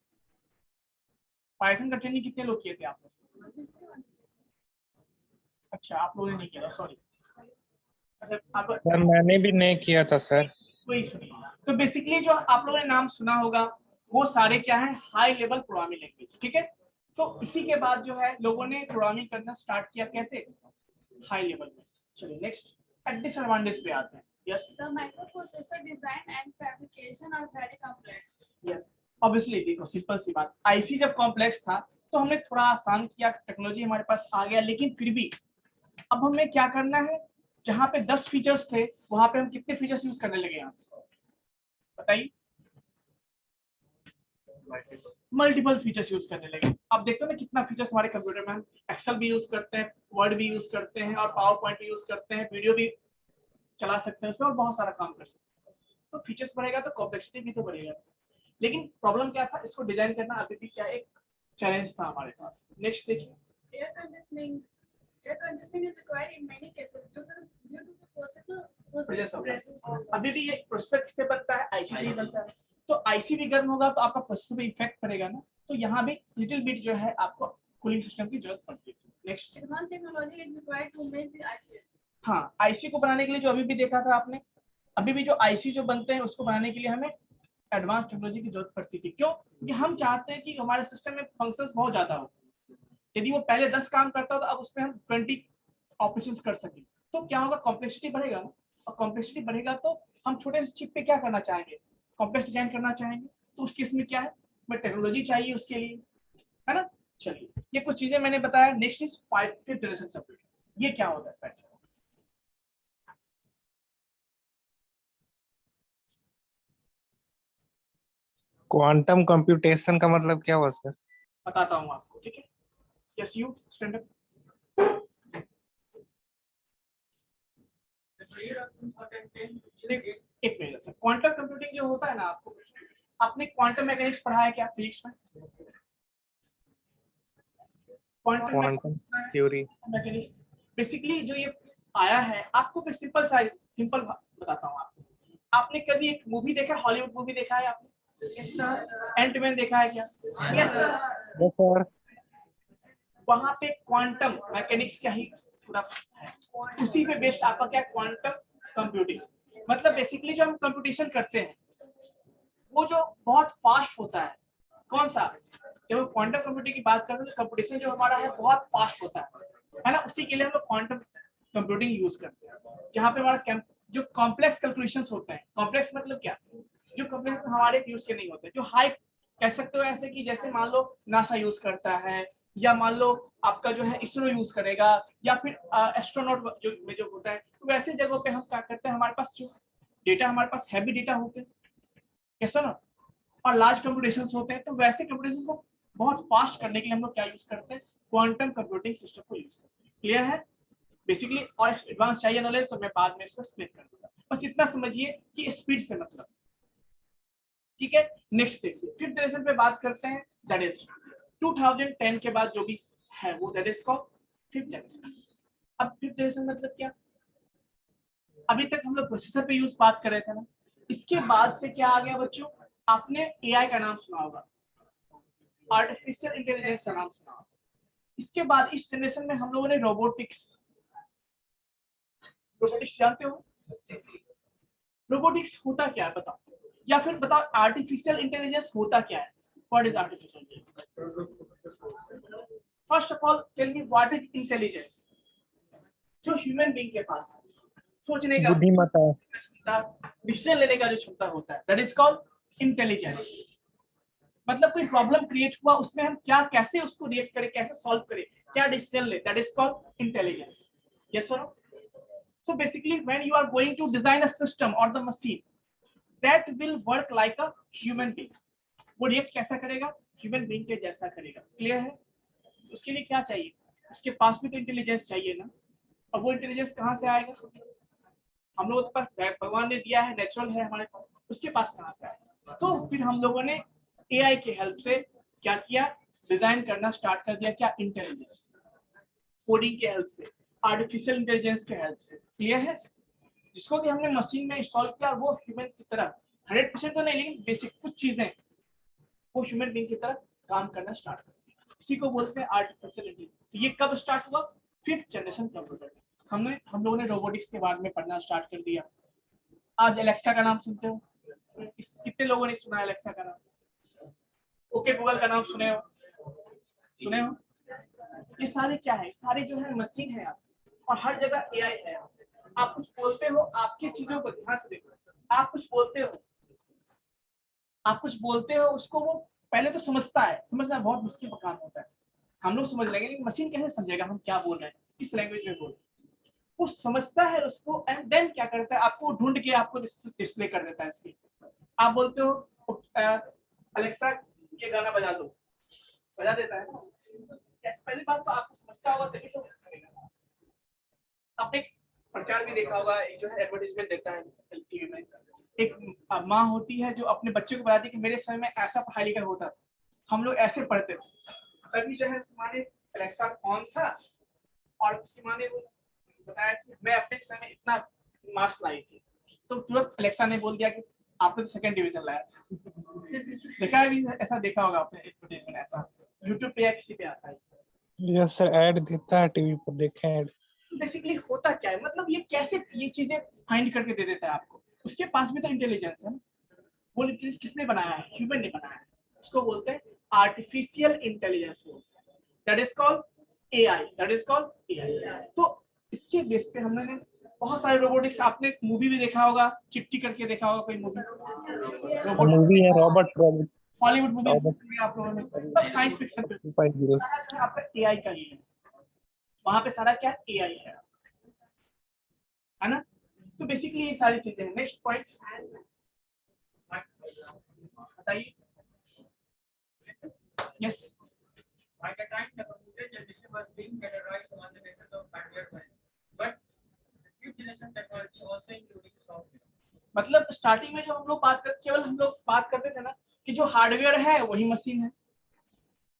पाइथन का ट्रेनिंग कितने लोग किए थे आप में से? अच्छा, आप लोगों ने नहीं किया, सॉरी। अच्छा, आप सर मैंने भी नहीं किया था सर। कोई सुनिए, तो बेसिकली जो आप लोगों ने नाम सुना होगा वो सारे क्या है? High level programming language. ठीक है, तो इसी के बाद जो है लोगों ने प्रोग्रामिंग करना स्टार्ट किया। कैसे? हाई लेवल में। चलिए नेक्स्ट, डिसएडवांटेज पे आते हैं। Yes, The microprocessor design and fabrication are very complex. Yes, obviously देखो सिंपल सी बात, आईसी जब कॉम्प्लेक्स था तो हमने थोड़ा आसान किया, टेक्नोलॉजी हमारे पास आ गया, लेकिन फिर भी अब हमें क्या करना है? जहां पे 10 फीचर्स थे वहां पे हम कितने फीचर्स यूज करने लगे? यहाँ बताइए, मल्टीपल फीचर्स यूज करने लगे। अब देखते हो ना कितना फीचर्स हमारे कंप्यूटर में, हम एक्सेल भी यूज करते हैं, वर्ड भी यूज करते हैं, और पावर पॉइंट भी यूज करते हैं, वीडियो भी चला सकते हैं उसमें, और बहुत सारा काम कर सकते हैं। तो फीचर्स बढ़ेगा तो कॉम्प्लेक्सिटी भी तो बढ़ेगा। लेकिन प्रॉब्लम क्या था? इसको डिजाइन करना अभी भी क्या एक चैलेंज था हमारे पास। नेक्स्ट देखिए, Air conditioning is required in many cases due to the Presence of presence of अभी भी ये प्रोसेसर किससे बनता है, आईसी से ही बनता है। तो आईसी भी गर्म होगा तो आपका प्रोसेसर पे इफेक्ट पड़ेगा ना, तो यहाँ भी लिटिल बिट जो है आपको कूलिंग सिस्टम की जरूरत पड़ती है। Next, advanced technology is required to make the ICs. हाँ, आईसी को बनाने के लिए जो अभी भी देखा था आपने, अभी भी जो आईसी जो बनते हैं उसको बनाने के लिए हमें एडवांस टेक्नोलॉजी की जरूरत पड़ती थी। क्यों? क्योंकि हम चाहते हैं कि हमारे सिस्टम में फंक्शंस बहुत ज्यादा हो। यदि वो पहले 10 काम करता तो अब उसमें हम 20 ऑपरेशंस कर सकें, तो क्या होगा, कॉम्प्लेक्सिटी बढ़ेगा ना, और कॉम्प्लेक्सिटी बढ़ेगा तो हम छोटे से चिप पे क्या करना चाहेंगे, कॉम्प्लेक्स डिजाइन करना चाहेंगे। तो उस केस में क्या है, हमें टेक्नोलॉजी चाहिए उसके लिए, है ना। चलिए, ये कुछ चीजें मैंने बताया। Next is 5th generation computer. ये क्या होता है? क्वांटम कंप्यूटेशन का मतलब क्या हुआ सर? बताता हूँ आपको, ठीक है। Yes, you stand up. एक मिनट सर, क्वांटम कंप्यूटिंग जो होता है ना, आपको आपने क्वांटम मैकेनिक्स पढ़ा है क्या फिजिक्स में? क्वांटम थ्योरी मैकेनिक्स बेसिकली जो ये आया है, आपको फिर सिंपल बताता हूँ आपको। आपने कभी एक मूवी देखा, हॉलीवुड मूवी देखा है आपने? Yes, sir. एंटमैन देखा है क्या? Yes, sir. Yes sir. वहां पे क्वांटम मैकेनिक्स का ही पूरा है, उसी पे बेस्ड आपका क्या, क्वांटम कंप्यूटिंग। मतलब बेसिकली जो हम कंप्यूटेशन करते हैं वो जो बहुत फास्ट होता है, कौन सा, जब हम क्वांटम कंप्यूटिंग की बात करते हैं तो कंप्यूटेशन जो हमारा है बहुत फास्ट होता है ना। उसी के लिए हम लोग क्वांटम कंप्यूटिंग यूज करते हैं, जहाँ पे हमारा जो कॉम्प्लेक्स कैलकुलेशंस होते हैं, कॉम्प्लेक्स मतलब क्या, जो कॉम्प्लेक्स हमारे यूज के नहीं होते, जो हाई कह सकते हो ऐसे कि जैसे मान लो नासा यूज करता है, या मान लो आपका जो है इसरो यूज करेगा, या फिर एस्ट्रोनॉट जो होता है, तो वैसे जगहों पे हम क्या करते हैं, हमारे पास जो डेटा, हमारे पास हैवी डेटा होते हैं, कैसा ना, और लार्ज कंप्यूटेशंस होते हैं, तो वैसे कंप्यूटेशंस को बहुत फास्ट करने के लिए हम लोग क्या यूज करते हैं, क्वांटम कंप्यूटिंग सिस्टम को यूज करते हैं। क्लियर है? बेसिकली और एडवांस चाहिए नॉलेज तो मैं बाद में इसको एक्सप्लेन कर दूंगा, बस इतना समझिए कि स्पीड से मतलब, ठीक है। नेक्स्ट देखिए, 5th जनरेशन पे बात करते हैं, दैट इज 2010 के बाद जो भी है वो that is called 5th generation. अब 5th जनरेशन मतलब क्या, अभी तक हम लोग प्रोसेसर पे यूज बात कर रहे थे ना, इसके बाद से क्या आ गया बच्चों, आपने एआई का नाम सुना होगा, आर्टिफिशियल इंटेलिजेंस का नाम सुना होगा। इसके बाद इस जनरेशन में हम लोगों ने रोबोटिक्स जानते हो? रोबोटिक्स होता क्या है बताओ, या फिर बताओ आर्टिफिशियल इंटेलिजेंस होता क्या है? What is artificial intelligence? First of all tell me what is intelligence. जो ह्यूमन बीइंग के पास सोचने का, बुद्धिमत्ता, डिसीजन लेने का जो क्षमता होता है, दैट इज कॉल्ड इंटेलिजेंस। मतलब कोई प्रॉब्लम क्रिएट हुआ, उसमें हम क्या, कैसे उसको रिएक्ट करें, कैसे सॉल्व करें, क्या डिसीजन ले, that is called intelligence. Yes और no? So basically when you are going to design a system or the machine that will work like a human being, वो रिएक्ट कैसा करेगा, ह्यूमन बीइंग के जैसा करेगा। क्लियर है? उसके लिए क्या चाहिए, उसके पास भी तो इंटेलिजेंस चाहिए ना, और वो इंटेलिजेंस कहाँ से आएगा, हम लोगों के पास भगवान ने दिया है, नेचुरल है हमारे पास, उसके पास कहाँ से आएगा। तो फिर हम लोगों ने एआई के हेल्प से क्या किया, डिजाइन करना स्टार्ट कर दिया, क्या, इंटेलिजेंस, कोडिंग के हेल्प से, आर्टिफिशियल इंटेलिजेंस के हेल्प से। क्लियर है? जिसको कि हमने मशीन में इंस्टॉल किया, वो ह्यूमन की तरह 100% तो नहीं, लेकिन बेसिक कुछ चीजें वो ह्यूमन बीइंग की तरह काम करना स्टार्ट कर दिया। इसी को बोलते हैं आर्टिफिशियल इंटेलिजेंस। तो ये कब स्टार्ट हुआ, 5th जनरेशन कंप्यूटर में। हम लोगों ने रोबोटिक्स के बारे में पढ़ना स्टार्ट कर दिया। आज एलेक्सा का नाम सुनते हो? कितने लोगों ने सुना एलेक्सा का नाम? ओके गूगल का नाम सुने हो? ये सारे क्या है, सारे जो है मशीन है आप, और हर जगह एआई है। आप कुछ बोलते हो, आपकी चीजों को ध्यान से देखो, आप कुछ बोलते हो उसको वो पहले तो समझता है, समझना बहुत मुश्किल काम होता है। हम लोग समझ लेंगे, लेकिन मशीन कैसे समझेगा हम क्या बोल रहे हैं, किस लैंग्वेज में बोल रहे हैं। वो समझता है उसको, एंड देन क्या करता है, आपको ढूंढ के आपको डिस्प्ले कर देता है स्क्रीन पर। आप बोलते हो अलेक्सा ये गाना बजा दो, बजा देता है ना। पहली बात तो आपको समझता होगा तभी तो करेगा। आपने प्रचार भी देखा होगा, एक जो है एडवर्टाइजमेंट देता है टीवी में, एक माँ होती है जो अपने बच्चे को बताती है कि मेरे समय में ऐसा पढ़ाई लिखाई होता था, हम लोग ऐसे पढ़ते थे, तभी जो है हमारे एलेक्सा ऑन था और उसकी माँ ने वो बताया कि मैं अपने समय इतना मार्क्स लाई थी, तो तुरंत एलेक्सा ने बोल दिया कि आपने तो सेकंड डिवीजन लाया था। देखा है भी, ऐसा देखा होगा आपने एडवर्टाइजमेंट, ऐसा यूट्यूब पे या किसी पे आता है। यस सर, ऐड देता है टीवी पर, देखे ऐड। बेसिकली होता क्या है, मतलब ये कैसे ये चीजें फाइंड करके दे देता है आपको। उसके पास भी तो इंटेलिजेंस है, वो इंटेलिजेंस किसने बनाया है, ह्यूमन ने बनाया है। उसको बोलते हैं artificial intelligence, that is called AI, that is called AI. तो इसके बेस पे हमने बहुत सारे रोबोटिक्स, आपने मूवी भी देखा होगा, चिट्टी करके देखा होगा कोई मूवी, रोबोट मूवी है रॉबर्ट हॉलीवुड मूवी आप लोगों ने, सब साइंस फिक्शन पे 2.0। आपका एआई का ही है, वहां पे सारा क्या एआई है ना। तो बेसिकली ये सारी चीजें हैं। नेक्स्ट पॉइंट बताइए। Yes, By the time the computer generation was being categorized on the basis of hardware, but the fifth generation technology also including software. मतलब स्टार्टिंग में जो हम लोग बात कर, केवल हम लोग बात करते थे ना कि जो हार्डवेयर है वही मशीन है।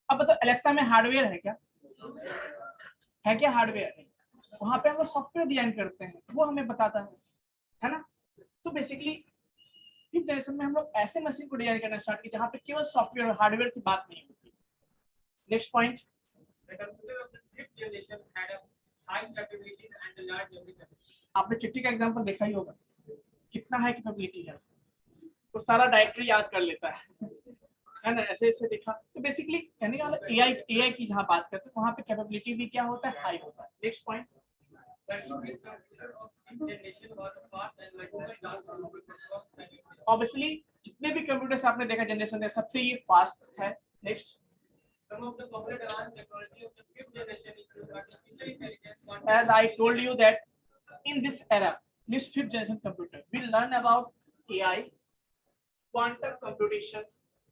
अब बताओ एलेक्सा में हार्डवेयर है क्या, है क्या हार्डवेयर है? वहां पे हम लोग सॉफ्टवेयर डिजाइन करते हैं, वो हमें बताता है ना। तो बेसिकली फिफ्थ जनरेशन में हम लोग ऐसे मशीन को डिजाइन करना स्टार्ट किया जहाँ पे केवल सॉफ्टवेयर और हार्डवेयर की बात नहीं होती। Next point, The computer of the fifth generation had a high capability and a large memory capacity. आपने चिट्ठी का एग्जांपल देखा ही होगा, कितना हाई कैपेबिलिटी है उसमें, तो सारा डायरेक्टरी याद कर लेता है ना, ऐसे ऐसे देखा। तो बेसिकली कहने का मतलब एआई की जहाँ बात करते हैं वहाँ पे कैपेबिलिटी भी क्या होता है, हाई होता है। Next point, The computer of this generation was a fast and multi-task computer performed simultaneously. Obviously जितने भी कंप्यूटर्स आपने देखा जनरेशन में, सबसे ये फास्ट है। Next, Some of the popular advanced technology of the fifth generation include artificial intelligence, as I told you that in this era, this fifth generation computer, we learn about AI, quantum computation,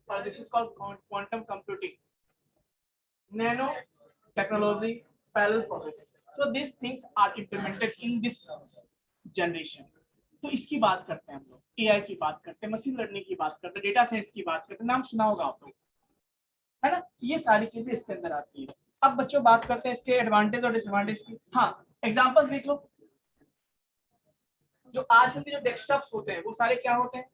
or this is called quantum computing, nano technology, parallel processing. So these things are implemented in this generation. तो इसकी बात करते हैं हम लोग, AI की बात करते हैं, मशीन लर्निंग की बात करते हैं, डेटा साइंस की बात करते हैं, नाम सुना होगा आप लोग, है ना। ये सारी चीजें इसके अंदर आती है। अब बच्चों बात करते हैं इसके एडवांटेज और डिसएडवांटेज की। हाँ, एग्जांपल्स देख लो। जो आजकल के जो डेस्कटॉप्स होते हैं वो सारे क्या होते हैं,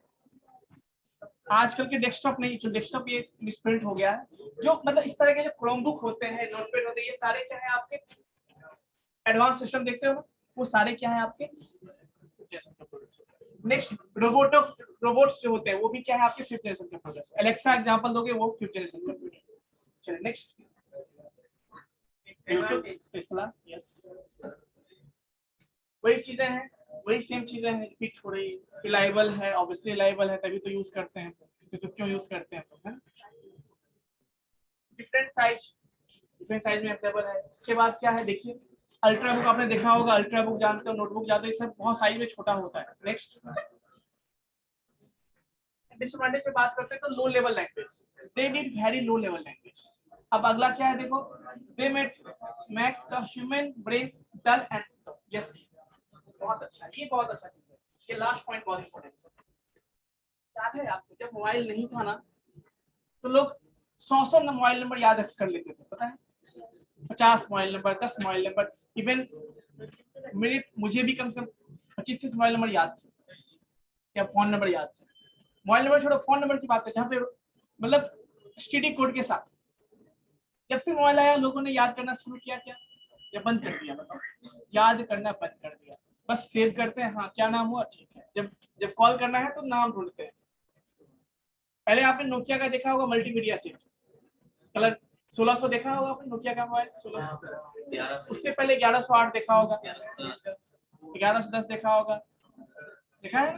आजकल के डेस्कटॉप नहीं, जो डेस्कटॉप ये मिसप्रिंट हो गया है, जो मतलब इस तरह के जो क्रोमबुक होते हैं, नोटपैड होते हैं, ये सारे क्या है आपके एडवांस सिस्टम देखते हो, वो सारे क्या है आपके। नेक्स्ट, रोबोट्स जो होते हैं वो भी क्या है आपके fifth generation computers. Alexa example दोगे, वो फिफ्थ जनरेशन कंप्यूटर। चलिए नेक्स्ट, टेस्ला, यस, वही चीजें हैं, वही सेम चीजें हैं, रिपीट हो रही। रिलायबल है, ऑब्वियसली रिलायबल है तभी तो यूज करते हैं, तो क्यों यूज करते हैं तो, है। डिफरेंट साइज में अवेलेबल है। इसके बाद क्या है देखिए, अल्ट्रा बुक आपने देखा होगा, अल्ट्रा बुक जानते हो, नोटबुक जानते हो, ये सब बहुत साइज में छोटा होता है। नेक्स्ट, डिसएडवांटेज पे बात करते हैं तो low level language, they need very low level language. अब अगला क्या है देखो, they make the human brain dull and, yes, बहुत अच्छा है, ये बहुत अच्छा चीज है। ये लास्ट पॉइंट बहुत इंपॉर्टेंट है। याद है आपको जब मोबाइल नहीं था ना, तो लोग 100 मोबाइल नंबर याद कर लेते थे, पता है, 50 mobile number, 10 mobile number, even मुझे भी कम से कम 25-30 मोबाइल नंबर याद थे, क्या फोन नंबर याद थे। मोबाइल नंबर छोड़ो, फोन नंबर की बात है, जहाँ पे मतलब एसटीडी कोड के साथ। जब से मोबाइल आया लोगों ने याद करना शुरू किया क्या, या बंद कर दिया, बताओ, याद करना बंद कर दिया, बस सेव करते हैं, हाँ क्या नाम हुआ, ठीक है। जब कॉल करना है तो नाम ढूंढते हैं। पहले आपने नोकिया का देखा होगा मल्टीमीडिया सेट, कलर 1600 देखा होगा आपने, नोकिया का मोबाइल 1600। उससे पहले 1108 देखा होगा, 1110 देखा होगा, देखा है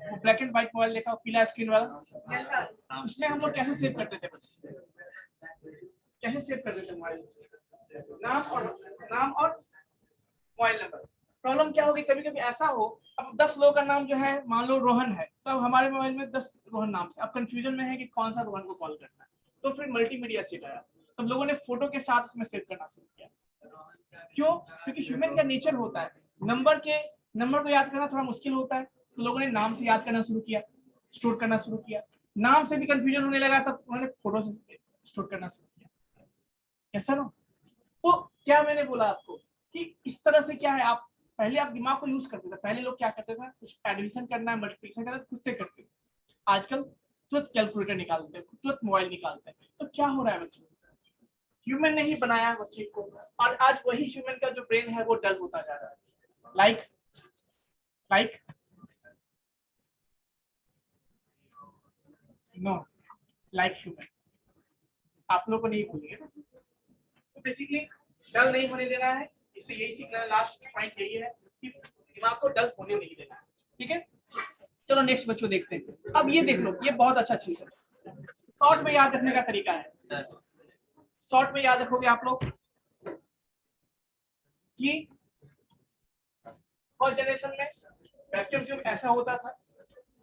वो ब्लैक एंड व्हाइट मोबाइल देखा, पीला स्क्रीन वाला। उसमें हम लोग कैसे सेव करते थे, बस कैसे सेव करते थे मोबाइल, नाम और मोबाइल नंबर। प्रॉब्लम क्या होगी, कभी कभी ऐसा हो, अब 10 लोगों का नाम जो है मान लो रोहन है, तो अब हमारे मोबाइल में 10 रोहन नाम से, अब कंफ्यूजन में है कि कौन सा रोहन को कॉल करना है, तो फिर मल्टीमीडिया सेट आया, तब लोगों ने फोटो के साथ उसमें सेव करना शुरू किया। क्यों? क्योंकि ह्यूमन का नेचर होता है, नंबर को याद करना थोड़ा मुश्किल होता है, तो लोगों ने नाम से याद करना शुरू किया, स्टोर करना शुरू किया। नाम से भी कंफ्यूजन होने लगा, तब उन्होंने फोटो से स्टोर करना शुरू किया। Yes sir no? तो क्या मैंने बोला आपको कि इस तरह से क्या है, आप पहले आप दिमाग को यूज करते थे। पहले लोग क्या करते थे, कुछ एडिशन करना है, मल्टीप्लिकेशन करना है, खुद से करते थे। आजकल तुरंत कैलकुलेटर निकालते हैं, तुरंत मोबाइल निकालते हैं। तो क्या हो रहा है बच्चों, ह्यूमन ने ही बनाया है मशीन को, और आज वही ह्यूमन का जो ब्रेन है वो डल होता जा रहा है। Like no, like human. आप लोगों को नहीं भूलिए ना। तो बेसिकली डल नहीं होने देना है, इससे यही सीखना है। लास्ट पॉइंट यही है कि दिमाग को डल होने नहीं देना है। ठीक है, चलो नेक्स्ट बच्चों देखते हैं। अब ये देख लो, ये बहुत अच्छा चीज है। शॉर्ट में याद रखने का तरीका है। शॉर्ट में याद रखोगे आप लोग कि फर्स्ट जनरेशन में वैक्यूम ट्यूब ऐसा होता था,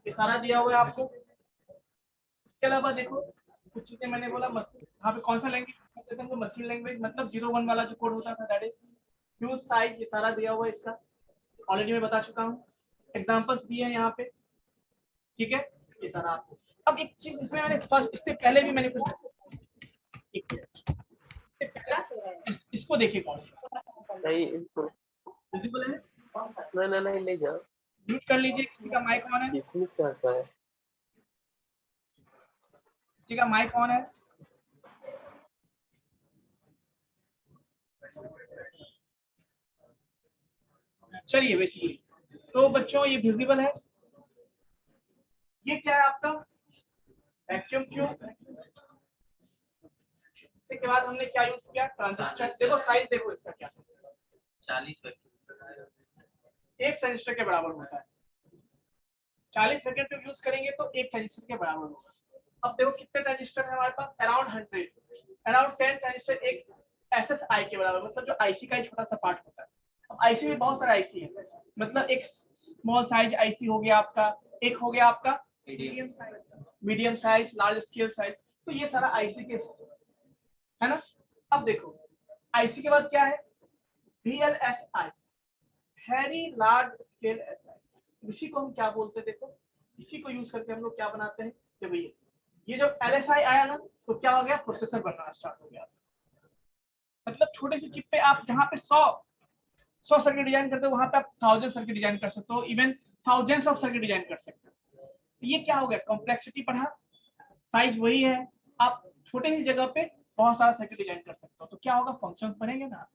ये सारा दिया हुआ है आपको। इसके अलावा देखो कुछ चीजें मैंने बोला, मशीन यहाँ पे कौन सा लैंग्वेज, तो मशीन लैंग्वेज मतलब 01 वाला जो कोड होता था, दैट इज फ्यूज साइज, ये सारा दिया हुआ है। इसका ऑलरेडी मैं बता चुका हूँ, एग्जांपल्स दिए हैं यहाँ पे। ठीक है, ये सारा आपको। अब एक चीज इसमें मैंने इससे पहले भी मैंने कुछ इसको देखिए कौन सा नहीं इसको विजिबल है, नहीं ले जा, म्यूट कर लीजिए। किसी का माइक ऑन है, इसमें से आता है। किसी का माइक ऑन है? चलिए बेसिकली तो बच्चों ये विजिबल है। ये क्या है आपका वैक्यूम ट्यूब। इसके बाद हमने क्या यूज किया, ट्रांजिस्टर। देखो साइज देखो इसका क्या, 40 एक ट्रांजिस्टर के बराबर होता है। 40 सेकंड ट्यूब यूज करेंगे तो एक ट्रांजिस्टर के बराबर होगा। अब देखो कितने ट्रांजिस्टर है हमारे पास, अराउंड 100, अराउंड 10 ट्रांजिस्टर एक SSI के बराबर, मतलब जो आईसी का एक छोटा सा पार्ट होता है। अब आईसी में बहुत सारा आईसी है, मतलब एक स्मॉल साइज आईसी हो गया आपका, एक हो गया आपका medium size, large scale size. तो ये सारा आईसी के है ना। अब देखो आईसी के बाद क्या है, VLSI, very large scale SI। इसी को हम क्या बोलते हैं, देखो इसी को यूज करके हम लोग क्या बनाते हैं, देखो ये जब LSI आया ना तो क्या हो गया, प्रोसेसर बनना स्टार्ट हो गया। मतलब छोटे से चिप पे आप जहाँ पे 100 सर्किट डिजाइन करते हो, वहां पे आप 1000 सर्किट डिजाइन कर सकते हो, even thousands of circuit design कर सकते हो। ये क्या हो गया, कॉम्प्लेक्सिटी बढ़ा, साइज वही है, आप छोटे ही जगह पे बहुत सारा सर्किट डिजाइन कर सकते हो। तो क्या होगा, फंक्शंस बनेंगे ना।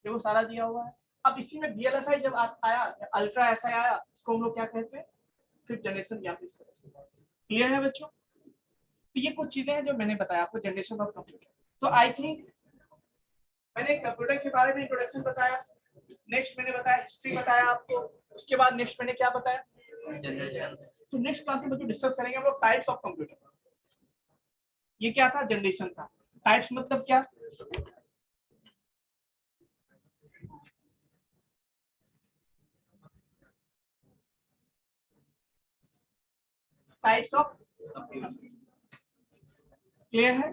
देखो सारा दिया हुआ है। अब इसी में VLSI जब आया, अल्ट्रा SI आया, इसको हम लोग क्या कहते हैं, 5th जनरेशन या 5th। क्लियर है बच्चों? तो ये कुछ चीजें हैं जो मैंने बताया आपको जनरेशन ऑफ कंप्यूटर। तो आई थिंक मैंने कंप्यूटर के बारे में इंट्रोडक्शन बताया, नेक्स्ट मैंने बताया हिस्ट्री बताया आपको, उसके बाद नेक्स्ट मैंने क्या बताया, तो नेक्स्ट क्लास में बच्चों डिस्कस करेंगे हम लोग टाइप्स ऑफ कंप्यूटर। ये क्या था, जनरेशन था। टाइप्स मतलब क्या, टाइप्स ऑफ, क्लियर है?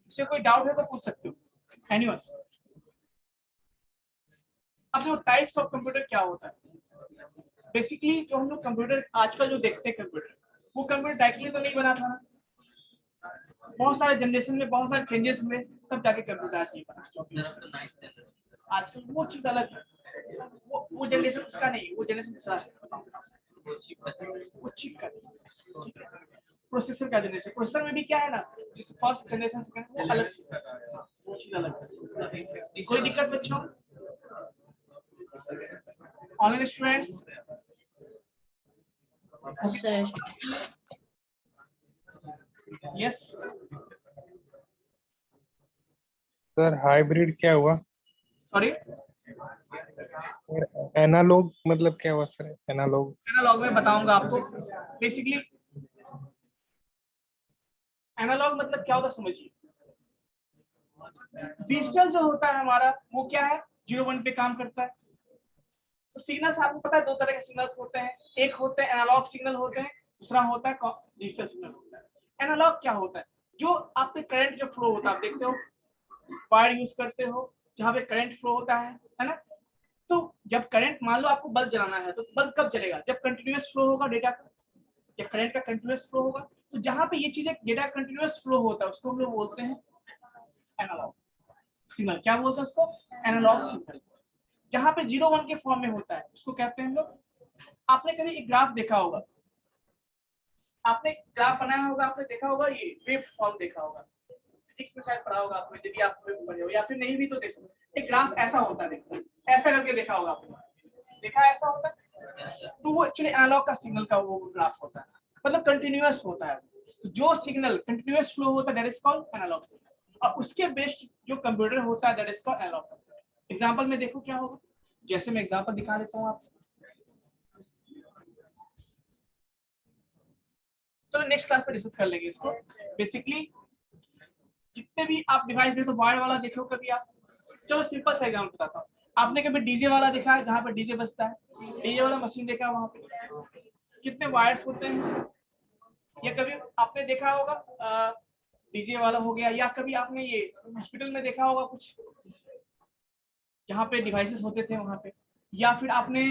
इससे कोई डाउट है तो पूछ सकते हो, एनीवन। अब जो टाइप्स ऑफ कंप्यूटर क्या होता है, बेसिकली जो हम लोग कंप्यूटर आजकल जो देखते हैं कंप्यूटर, वो कंप्यूटर डायरेक्टली तो नहीं बना था ना, बहुत सारे जनरेशन में बहुत सारे चेंजेस हुए, तब जाके कंप्यूटर आज नहीं बना। आजकल वो चीज अलग है, वो जनरेशन उसका नहीं, वो जनरेशन दूसरा है। वो चिप का प्रोसेसर का जनरेशन, प्रोसेसर में भी क्या है ना, जिस फर्स्ट जनरेशन सेकंड, वो अलग चीज है, वो चीज अलग है। कोई दिक्कत बच्चों, online students? Yes sir hybrid क्या हुआ, सॉरी, एनालॉग मतलब क्या हुआ सर, एनालॉग? एनालॉग में बताऊंगा आपको। बेसिकली एनालॉग मतलब क्या होता है समझिए, डिजिटल जो होता है हमारा वो क्या है, 01 पे काम करता है। तो सिग्नल्स आपको पता है दो तरह के सिग्नल्स होते हैं, एक होते हैं एनालॉग सिग्नल होते हैं, दूसरा होता है डिजिटल सिग्नल होता है। एनालॉग क्या होता है, जो आपके करंट जो फ्लो होता है, आप देखते हो वायर यूज करते हो जहाँ पे करंट फ्लो होता है ना, तो जब करंट, मान लो आपको बल्ब जलाना है, तो बल्ब कब चलेगा? जब कंटिन्यूअस फ्लो होगा डेटा का, या करंट का कंटिन्यूअस फ्लो होगा। तो जहां पे ये चीजें डेटा कंटिन्यूअस फ्लो होता है उसको हम लोग बोलते हैं एनालॉग सिग्नल। क्या बोलते हैं उसको? Analogue signal. जहां पे 0 1 के फॉर्म में होता है उसको कहते हैं हम लोग, आपने कभी एक ग्राफ देखा होगा, आपने ग्राफ बनाया होगा, आपने देखा होगा ये वेव फॉर्म देखा होगा, फिजिक्स में शायद पढ़ा होगा आपने, यदि आप पढ़े हो या फिर नहीं भी तो देखो, एक ग्राफ ऐसा होता है, देखो ऐसा करके देखा होगा आपने, देखा ऐसा होता है। तो वो एक्चुअली एनालॉग का सिग्नल का वो ग्राफ होता है, मतलब कंटिन्यूअस होता है। तो जो सिग्नल कंटिन्यूअस फ्लो होता है that is called analogue signal, और उसके बेस्ड जो कंप्यूटर होता है that is called analogue computer. Example में देखो क्या होगा, जैसे मैं एग्जांपल दिखा देता हूं आपको। चलो नेक्स्ट क्लास में डिस्कस कर लेंगे इसको। बेसिकली जितने भी आप डिवाइस देखो, वायर वाला देखो कभी आप, चलो सिंपल सा एग्जांपल बताता हूँ। आपने कभी डीजे वाला देखा है, जहाँ पे डीजे बजता है, डीजे वाला मशीन देखा है, वहां पे कितने वायर्स होते हैं? या कभी आपने देखा होगा डीजे वाला हो गया, या कभी आपने ये हॉस्पिटल में देखा होगा कुछ जहाँ पे डिवाइसेस होते थे वहां पे, या फिर आपने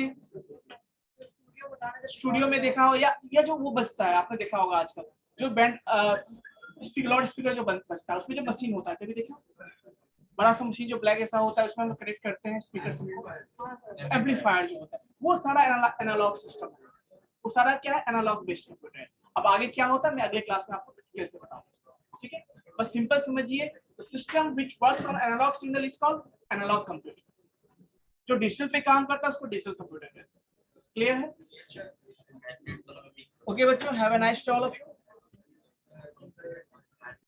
स्टूडियो में देखा हो, या जो वो बजता है आपने देखा होगा आजकल जो बैंड स्पीकर, लाउड स्पीकर जो बजता है, उसमें जो मशीन होता है कभी देखा? बड़ा सा मशीन जो ब्लैक ऐसा होता है, उसमें हम कनेक्ट करते हैं स्पीकर से, एम्पलीफायर जो होता है, वो सारा एनालॉग सिस्टम है। वो सारा क्या है? एनालॉग बेस्ड कंप्यूटर है। अब आगे क्या होता है मैं अगले क्लास में आपको कैसे बताऊंगा, ठीक है? बस सिंपल समझिए, system which works on analogue signal is called analogue computer. जो डिजिटल पे काम करता है उसको डिजिटल कंप्यूटर कहते हैं। क्लियर है? ओके बच्चों, have a nice day all of you.